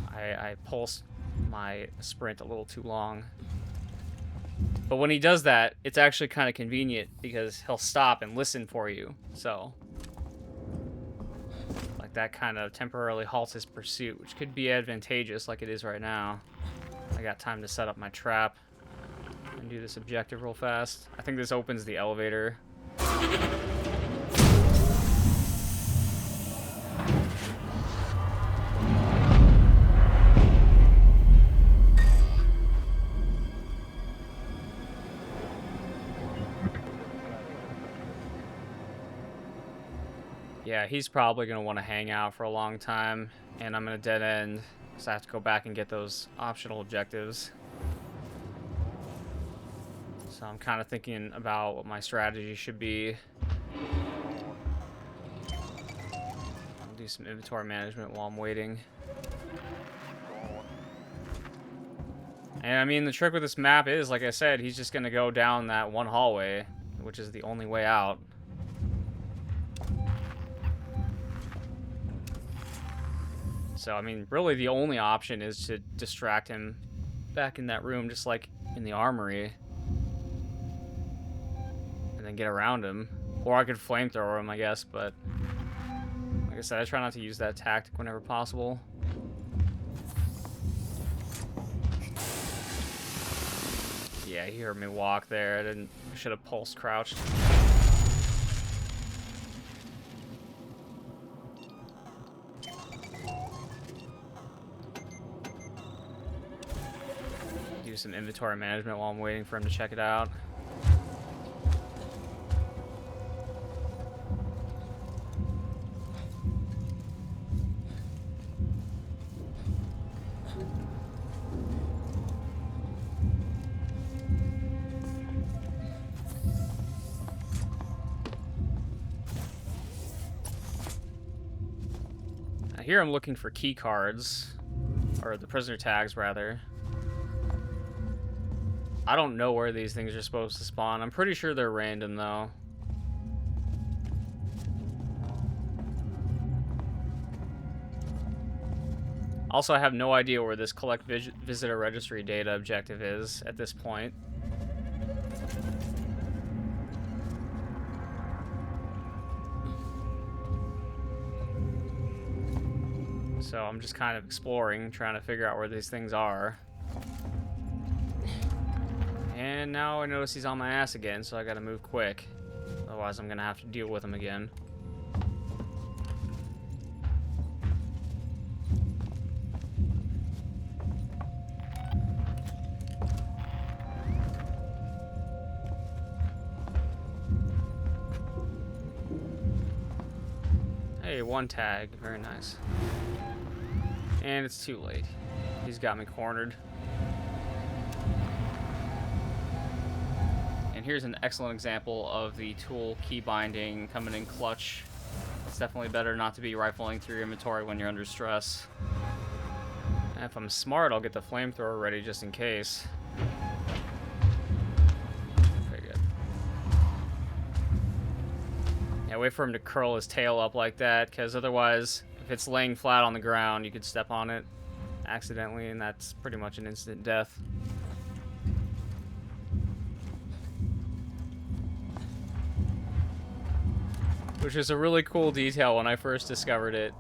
I pulsed my sprint a little too long. But when he does that, it's actually kind of convenient because he'll stop and listen for you. So that kind of temporarily halts his pursuit, which could be advantageous like it is right now. I got time to set up my trap and do this objective real fast. I think this opens the elevator. Yeah, he's probably going to want to hang out for a long time, and I'm in a dead end, so I have to go back and get those optional objectives. So I'm kind of thinking about what my strategy should be. I'll do some inventory management while I'm waiting. And I mean, the trick with this map is, like I said, he's just going to go down that one hallway, which is the only way out. So, I mean, really the only option is to distract him back in that room, just like in the armory. And then get around him. Or I could flamethrower him, I guess, but like I said, I try not to use that tactic whenever possible. Yeah, he heard me walk there. I should have pulse crouched. Do some inventory management while I'm waiting for him to check it out. Here I'm looking for key cards, or the prisoner tags rather. I don't know where these things are supposed to spawn. I'm pretty sure they're random though. Also, I have no idea where this collect visitor registry data objective is at this point. So I'm just kind of exploring, trying to figure out where these things are. And now I notice he's on my ass again, so I gotta move quick. Otherwise I'm gonna have to deal with him again. Hey, one tag. Very nice. And it's too late. He's got me cornered. And here's an excellent example of the tool key binding coming in clutch. It's definitely better not to be rifling through your inventory when you're under stress. And if I'm smart, I'll get the flamethrower ready just in case. Pretty good. Yeah, wait for him to curl his tail up like that, because otherwise, if it's laying flat on the ground, you could step on it accidentally, and that's pretty much an instant death. Which is a really cool detail when I first discovered it,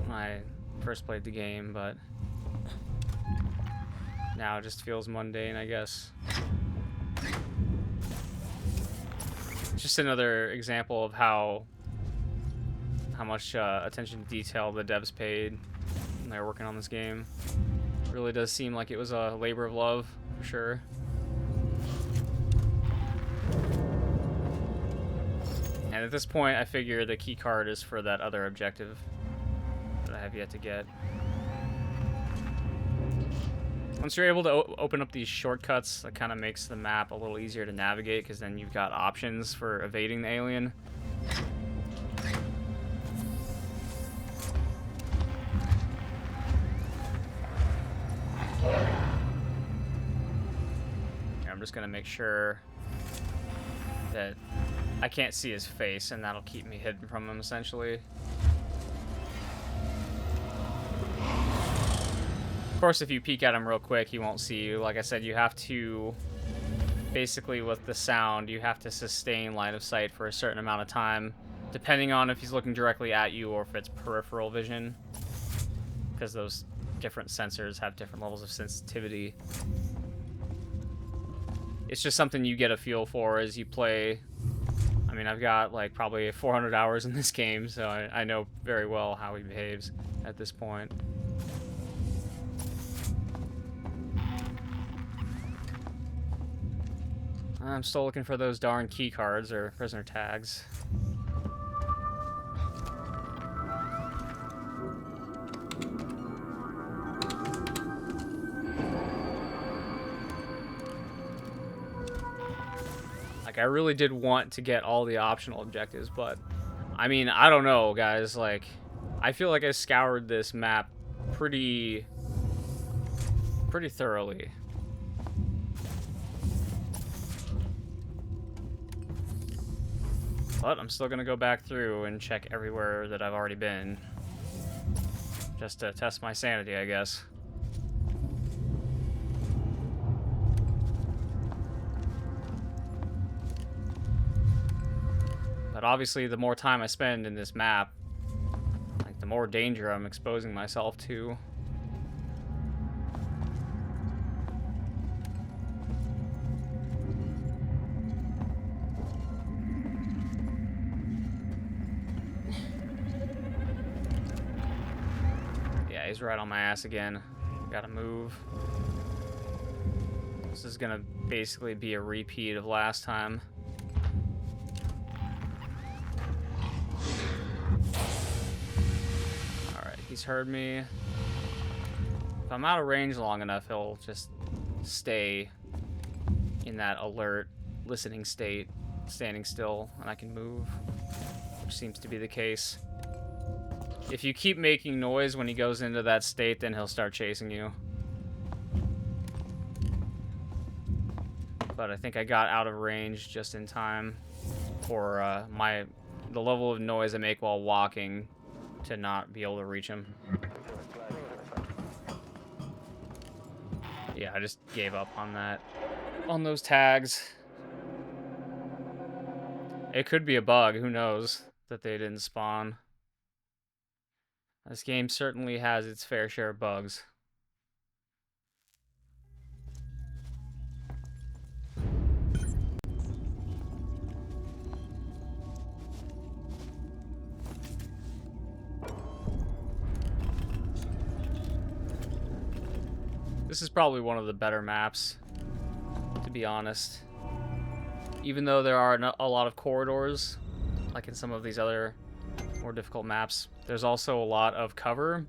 when I first played the game, but now it just feels mundane, I guess. It's just another example of how much attention to detail the devs paid when they were working on this game. It really does seem like it was a labor of love, for sure. And at this point, I figure the key card is for that other objective that I have yet to get. Once you're able to open up these shortcuts, that kind of makes the map a little easier to navigate, because then you've got options for evading the alien. Here, I'm just going to make sure that I can't see his face, and that'll keep me hidden from him, essentially. Of course, if you peek at him real quick, he won't see you. Like I said, you have to, basically with the sound, you have to sustain line of sight for a certain amount of time, depending on if he's looking directly at you or if it's peripheral vision, because those different sensors have different levels of sensitivity. It's just something you get a feel for as you play. I mean, I've got like probably 400 hours in this game, so I know very well how he behaves at this point. I'm still looking for those darn key cards or prisoner tags. Like, I really did want to get all the optional objectives, but I mean, I don't know, guys. Like, I feel like I scoured this map pretty thoroughly. But I'm still gonna go back through and check everywhere that I've already been, just to test my sanity, I guess. But obviously, the more time I spend in this map, like, the more danger I'm exposing myself to. Yeah, he's right on my ass again. Gotta move. This is gonna basically be a repeat of last time. He's heard me. If I'm out of range long enough, he'll just stay in that alert, listening state, standing still, and I can move, which seems to be the case. If you keep making noise when he goes into that state, then he'll start chasing you. But I think I got out of range just in time for the level of noise I make while walking to not be able to reach him. Yeah, I just gave up on that. On those tags. It could be a bug, who knows, that they didn't spawn. This game certainly has its fair share of bugs. This is probably one of the better maps, to be honest. Even though there are a lot of corridors, like in some of these other more difficult maps, there's also a lot of cover,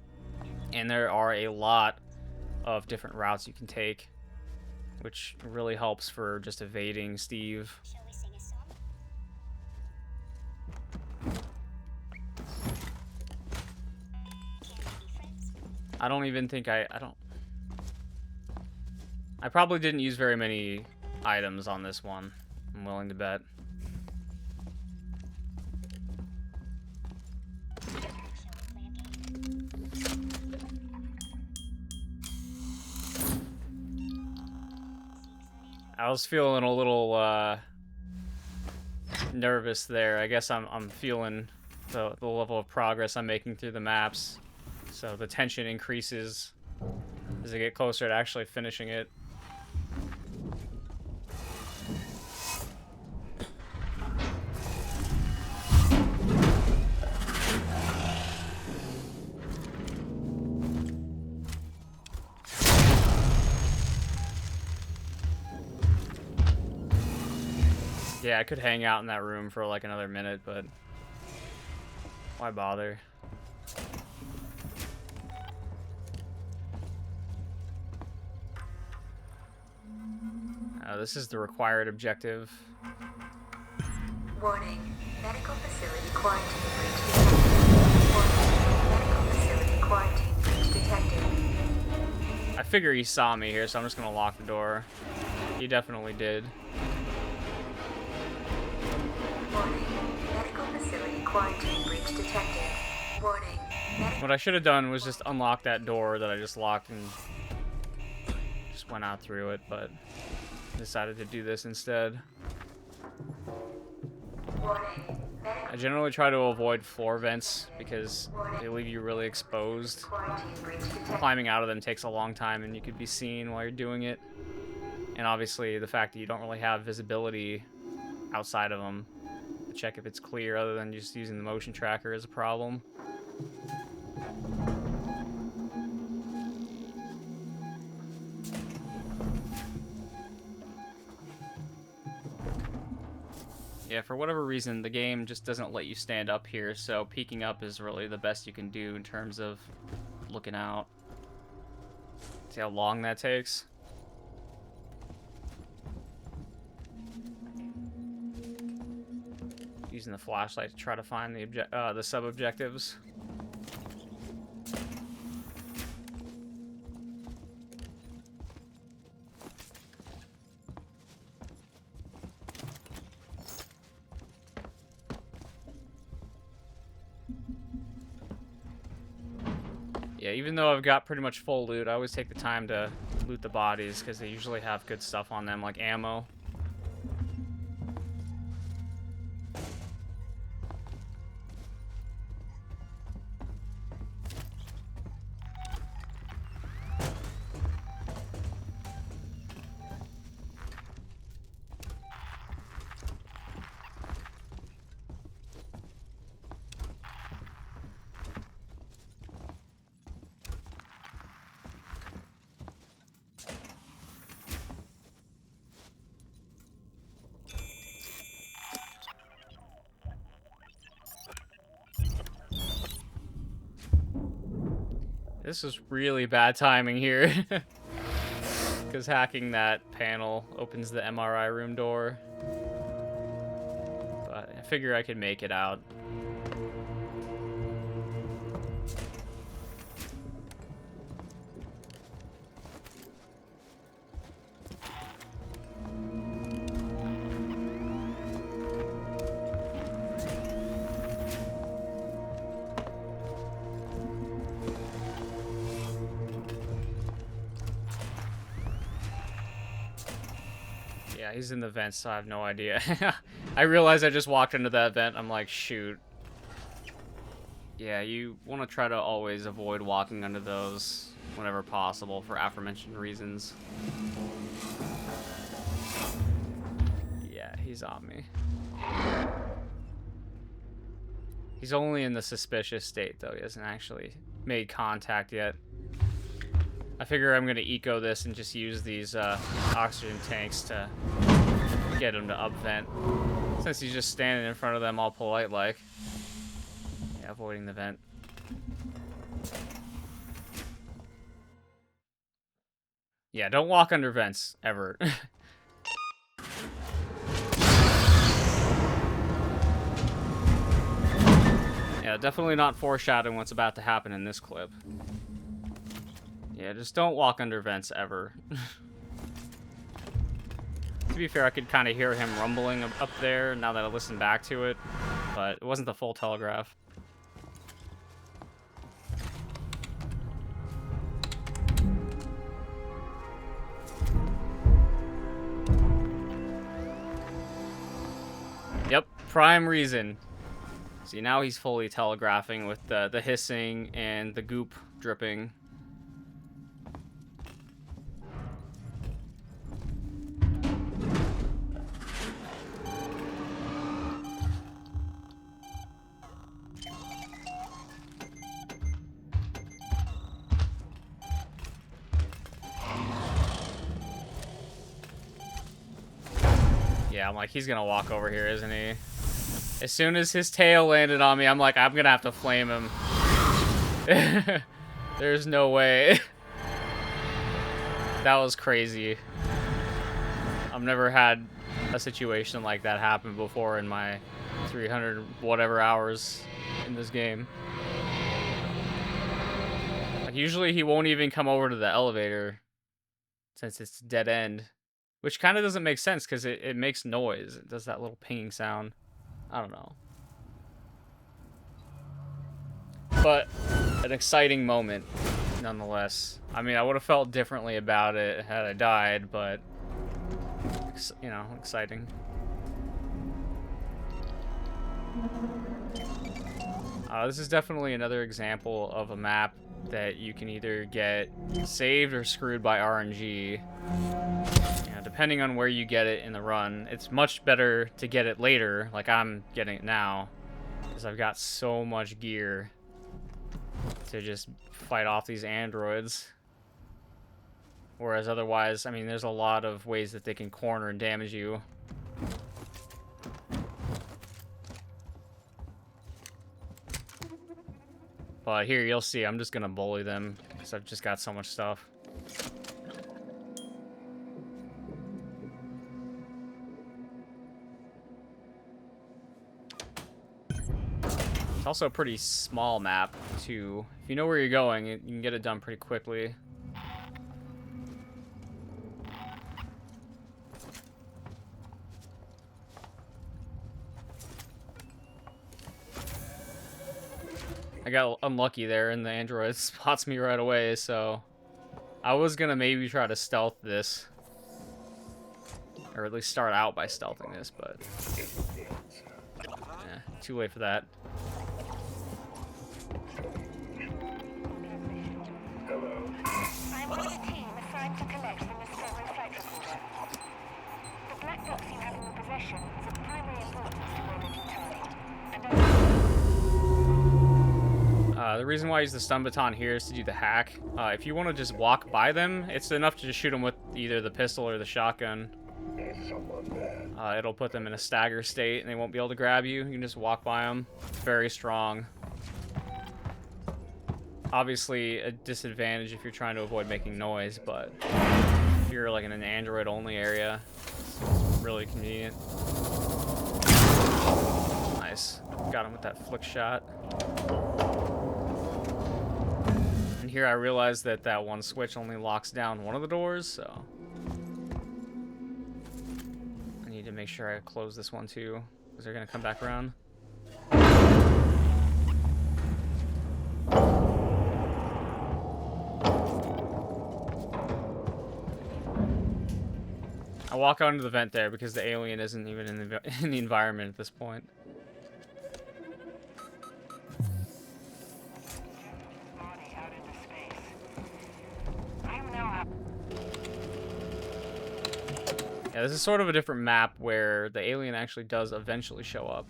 and there are a lot of different routes you can take, which really helps for just evading Steve. Shall we sing a song? Can we be friends? I don't even think I probably didn't use very many items on this one, I'm willing to bet. Shall we play a game? I was feeling a little nervous there. I guess I'm feeling the level of progress I'm making through the maps. So the tension increases as I get closer to actually finishing it. Yeah, I could hang out in that room for like another minute, but why bother? This is the required objective. Warning. Medical facility quarantine breach detected. Warning. Medical facility quarantine breach detected. I figure he saw me here, so I'm just gonna lock the door. He definitely did. Warning. Medical facility quarantine breach detected. Warning. What I should have done was just unlock that door that I just locked and just went out through it, but decided to do this instead. Warning. I generally try to avoid floor vents because they leave you really exposed. Quarantine breach detected. Climbing out of them takes a long time and you could be seen while you're doing it. And obviously the fact that you don't really have visibility outside of them to check if it's clear other than just using the motion tracker is a problem. Yeah, for whatever reason, the game just doesn't let you stand up here, so peeking up is really the best you can do in terms of looking out. See how long that takes? Using the flashlight to try to find the sub-objectives. Yeah, even though I've got pretty much full loot, I always take the time to loot the bodies because they usually have good stuff on them, like ammo. This is really bad timing here. Because hacking that panel opens the MRI room door. But I figure I could make it out. Yeah, he's in the vent, so I have no idea. I realized I just walked into that vent. I'm like, shoot. Yeah, you want to try to always avoid walking under those whenever possible for aforementioned reasons. Yeah, he's on me. He's only in the suspicious state, though. He hasn't actually made contact yet. I figure I'm going to eco this and just use these oxygen tanks to get him to upvent. Since he's just standing in front of them all polite-like. Yeah, avoiding the vent. Yeah, don't walk under vents, ever. Yeah, definitely not foreshadowing what's about to happen in this clip. Yeah, just don't walk under vents, ever. To be fair, I could kind of hear him rumbling up there now that I listened back to it, but it wasn't the full telegraph. Yep, prime reason. See, now he's fully telegraphing with the hissing and the goop dripping. Yeah, I'm like, he's gonna walk over here, isn't he? As soon as his tail landed on me, I'm like, I'm gonna have to flame him. There's no way. That was crazy. I've never had a situation like that happen before in my 300 whatever hours in this game. Like, usually he won't even come over to the elevator since it's dead end. Which kind of doesn't make sense because it makes noise. It does that little pinging sound. I don't know. But an exciting moment, nonetheless. I mean, I would have felt differently about it had I died, but, you know, exciting. This is definitely another example of a map that you can either get saved or screwed by RNG. Depending on where you get it in the run, it's much better to get it later, like I'm getting it now, because I've got so much gear to just fight off these androids. Whereas otherwise, I mean, there's a lot of ways that they can corner and damage you. But here, you'll see, I'm just gonna bully them, because I've just got so much stuff. It's also a pretty small map, too. If you know where you're going, you can get it done pretty quickly. I got unlucky there, and the android spots me right away, so I was gonna maybe try to stealth this. Or at least start out by stealthing this, but yeah, too late for that. I'm one of the team assigned to collect the Nostromo flight recorder. The black box you have in your possession is of primary importance to Roman neutrality. The reason why I use the stun baton here is to do the hack. If you want to just walk by them, it's enough to just shoot them with either the pistol or the shotgun. It'll put them in a stagger state and they won't be able to grab you. You can just walk by them. It's very strong. Obviously a disadvantage if you're trying to avoid making noise, but if you're like in an android only area, it's really convenient. Nice. Got him with that flick shot. And here I realized that that one switch only locks down one of the doors, so I need to make sure I close this one too, because they're gonna come back around. I walk out into the vent there because the alien isn't even in the environment at this point. Yeah, this is sort of a different map where the alien actually does eventually show up.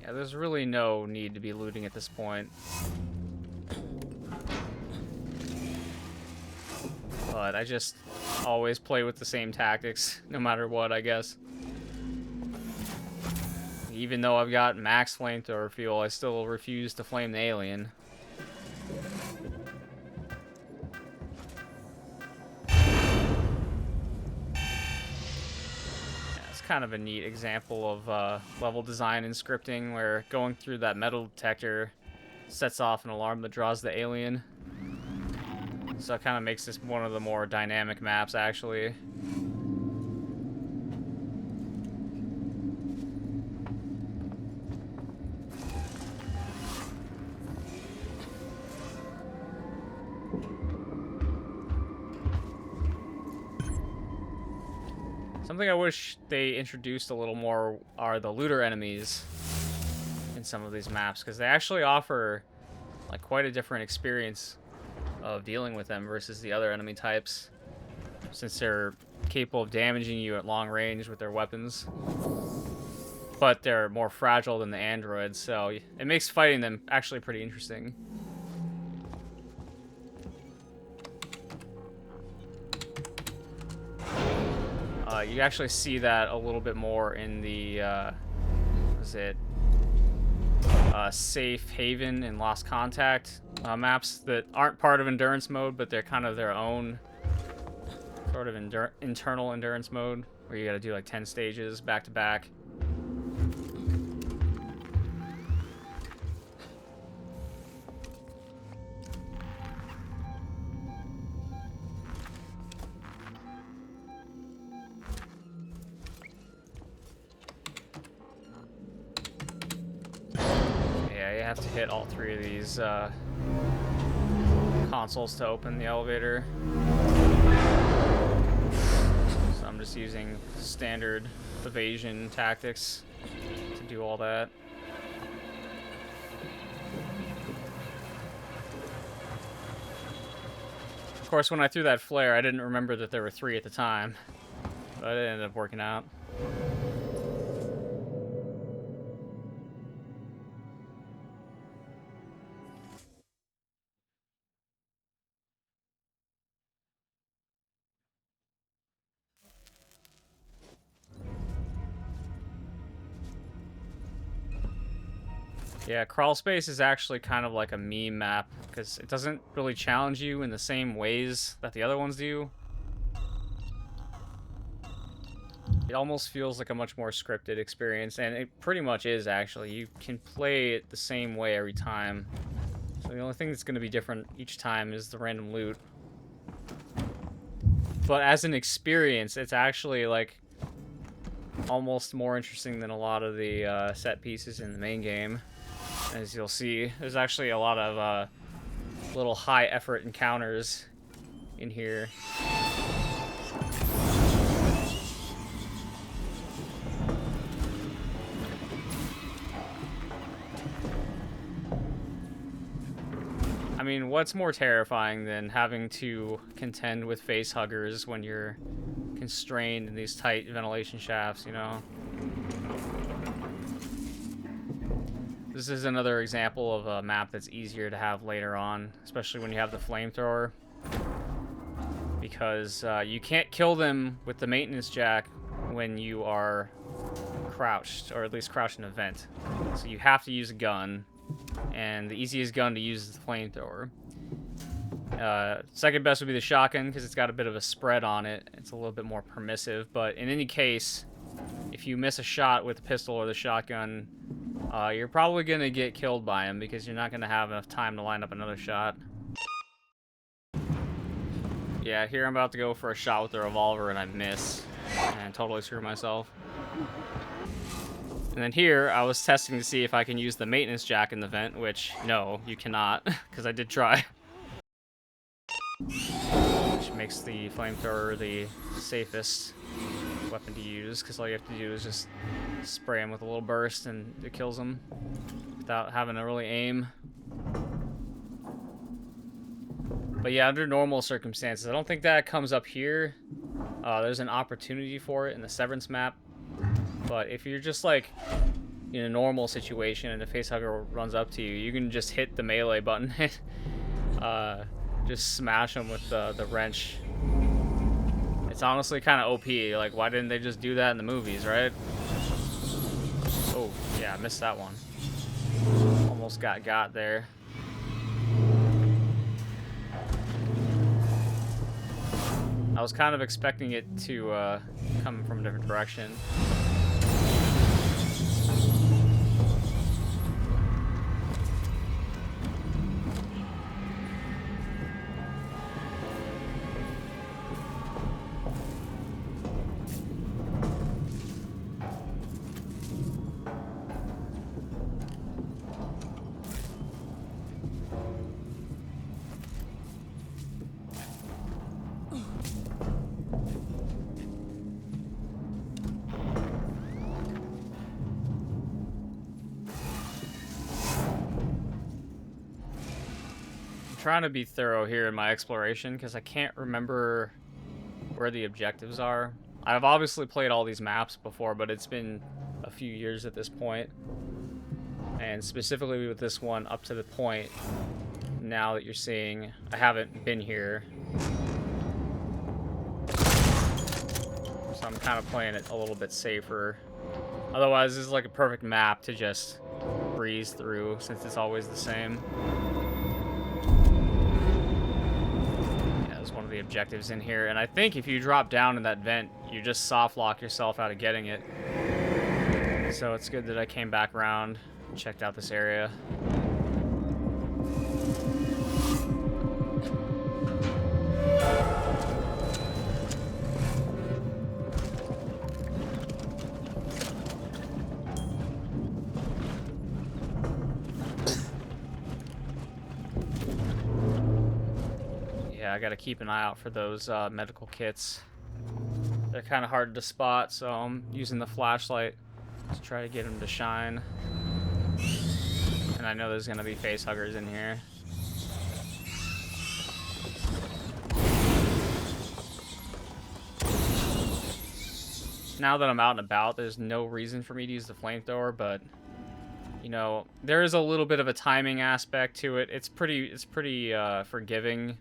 Yeah, there's really no need to be looting at this point. But I just always play with the same tactics, no matter what, I guess. Even though I've got max flamethrower fuel, I still refuse to flame the alien. Kind of a neat example of level design and scripting where going through that metal detector sets off an alarm that draws the alien. So it kind of makes this one of the more dynamic maps, actually. Something I wish they introduced a little more are the looter enemies in some of these maps, because they actually offer like quite a different experience of dealing with them versus the other enemy types, since they're capable of damaging you at long range with their weapons, but they're more fragile than the androids, so it makes fighting them actually pretty interesting. You actually see that a little bit more in the, Safe Haven and Lost Contact maps that aren't part of Endurance mode, but they're kind of their own sort of internal Endurance mode, where you gotta do like 10 stages back to back. Have to hit all three of these consoles to open the elevator. So I'm just using standard evasion tactics to do all that. Of course, when I threw that flare, I didn't remember that there were 3 at the time, but it ended up working out. Yeah, Crawl Space is actually kind of like a meme map, because it doesn't really challenge you in the same ways that the other ones do. It almost feels like a much more scripted experience, and it pretty much is, actually. You can play it the same way every time. So the only thing that's going to be different each time is the random loot. But as an experience, it's actually, like, almost more interesting than a lot of the set pieces in the main game. As you'll see, there's actually a lot of little high-effort encounters in here. I mean, what's more terrifying than having to contend with facehuggers when you're constrained in these tight ventilation shafts, you know? This is another example of a map that's easier to have later on, especially when you have the flamethrower, because you can't kill them with the maintenance jack when you are crouched, or at least crouched in a vent. So you have to use a gun, and the easiest gun to use is the flamethrower. Second best would be the shotgun, because it's got a bit of a spread on it. It's a little bit more permissive, but in any case, if you miss a shot with the pistol or the shotgun, you're probably going to get killed by him, because you're not going to have enough time to line up another shot. Yeah, here I'm about to go for a shot with the revolver, and I miss, and totally screw myself. And then here, I was testing to see if I can use the maintenance jack in the vent, which, no, you cannot, because I did try. Which makes the flamethrower the safest weapon to use, because all you have to do is just spray him with a little burst and it kills him without having to really aim. But yeah, under normal circumstances, I don't think that comes up here. There's an opportunity for it in the Severance map, but if you're just like in a normal situation and a facehugger runs up to you, you can just hit the melee button and just smash them with the wrench. It's honestly kind of OP. Like, why didn't they just do that in the movies, right? Oh, yeah, I missed that one. Almost got there. I was kind of expecting it to come from a different direction. Trying to be thorough here in my exploration because I can't remember where the objectives are. I've obviously played all these maps before, but it's been a few years at this point. And specifically with this one, up to the point now that you're seeing, I haven't been here. So I'm kind of playing it a little bit safer. Otherwise, this is like a perfect map to just breeze through since it's always the same. The objectives in here, and I think if you drop down in that vent, you just soft lock yourself out of getting it. So it's good that I came back around and checked out this area. I gotta keep an eye out for those medical kits. They're kind of hard to spot, so I'm using the flashlight to try to get them to shine. And I know there's gonna be facehuggers in here. Now that I'm out and about, there's no reason for me to use the flamethrower, but you know, there is a little bit of a timing aspect to it. It's pretty forgiving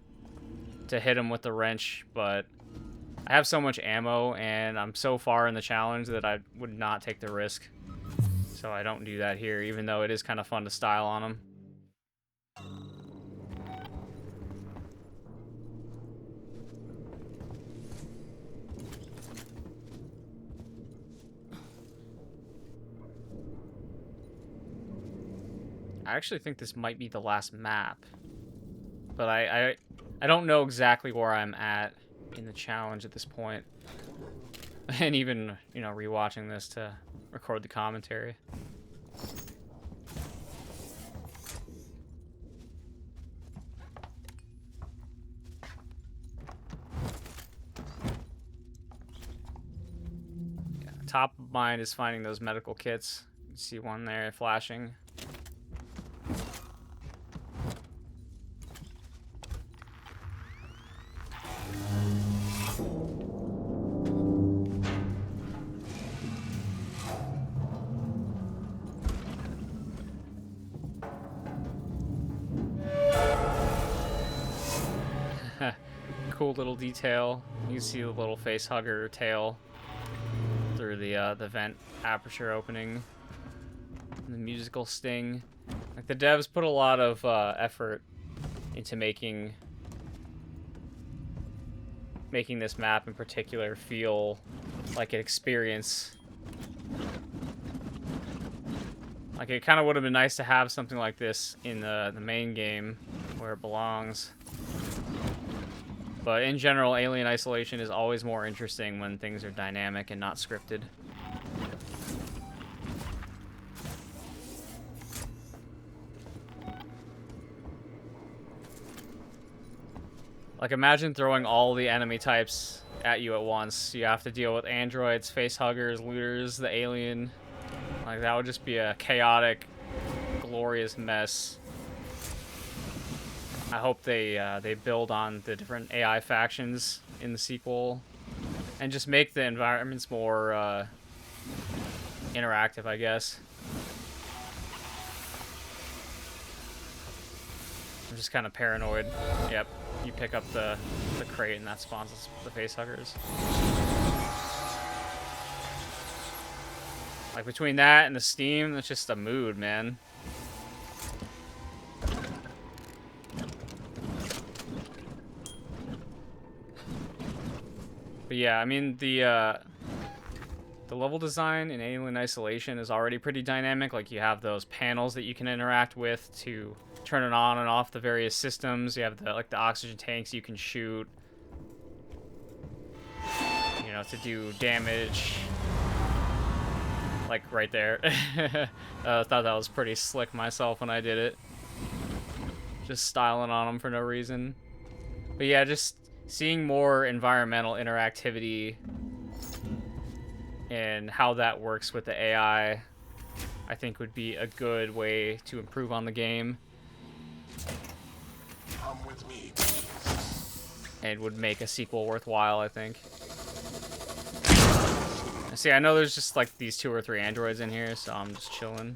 to hit him with the wrench, but I have so much ammo and I'm so far in the challenge that I would not take the risk. So I don't do that here, even though it is kind of fun to style on him. I actually think this might be the last map, but I don't know exactly where I'm at in the challenge at this point. And even, you know, rewatching this to record the commentary. Yeah, top of mind is finding those medical kits. You see one there flashing. Cool little detail. You can see the little facehugger tail through the vent aperture opening. And the musical sting. Like, the devs put a lot of effort into making this map in particular feel like an experience. Like, it kind of would have been nice to have something like this in the main game where it belongs. But in general, Alien Isolation is always more interesting when things are dynamic and not scripted. Like, imagine throwing all the enemy types at you at once. You have to deal with androids, facehuggers, looters, the alien. Like, that would just be a chaotic, glorious mess. I hope they build on the different AI factions in the sequel and just make the environments more interactive, I guess. I'm just kind of paranoid. Yep, you pick up the crate and that spawns the facehuggers. Like between that and the steam, it's just a mood, man. But yeah, I mean the level design in Alien Isolation is already pretty dynamic. Like you have those panels that you can interact with to turn it on and off the various systems. You have the oxygen tanks you can shoot, you know, to do damage. Like right there. I thought that was pretty slick myself when I did it. Just styling on them for no reason. But yeah, just seeing more environmental interactivity and how that works with the AI, I think would be a good way to improve on the game. Come with me. And would make a sequel worthwhile, I think. See, I know there's just like these 2 or 3 androids in here, so I'm just chilling.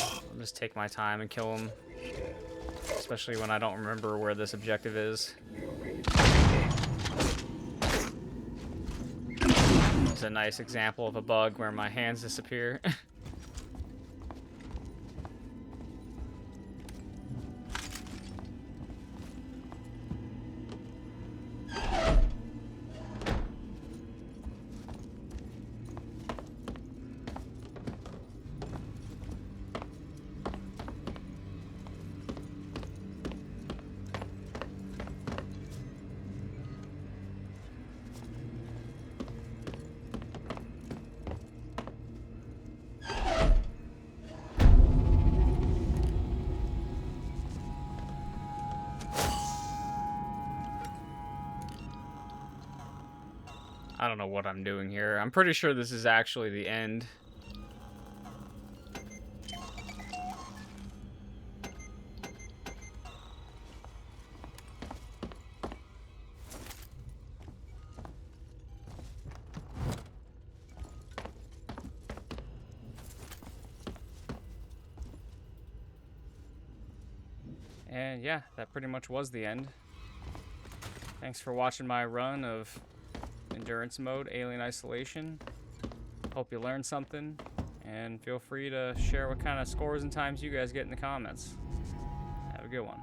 I'll just take my time and kill them. Especially when I don't remember where this objective is. It's a nice example of a bug where my hands disappear. I don't know what I'm doing here. I'm pretty sure this is actually the end. And yeah, that pretty much was the end. Thanks for watching my run of Endurance Mode, Alien Isolation. Hope you learned something, and feel free to share what kind of scores and times you guys get in the comments. Have a good one.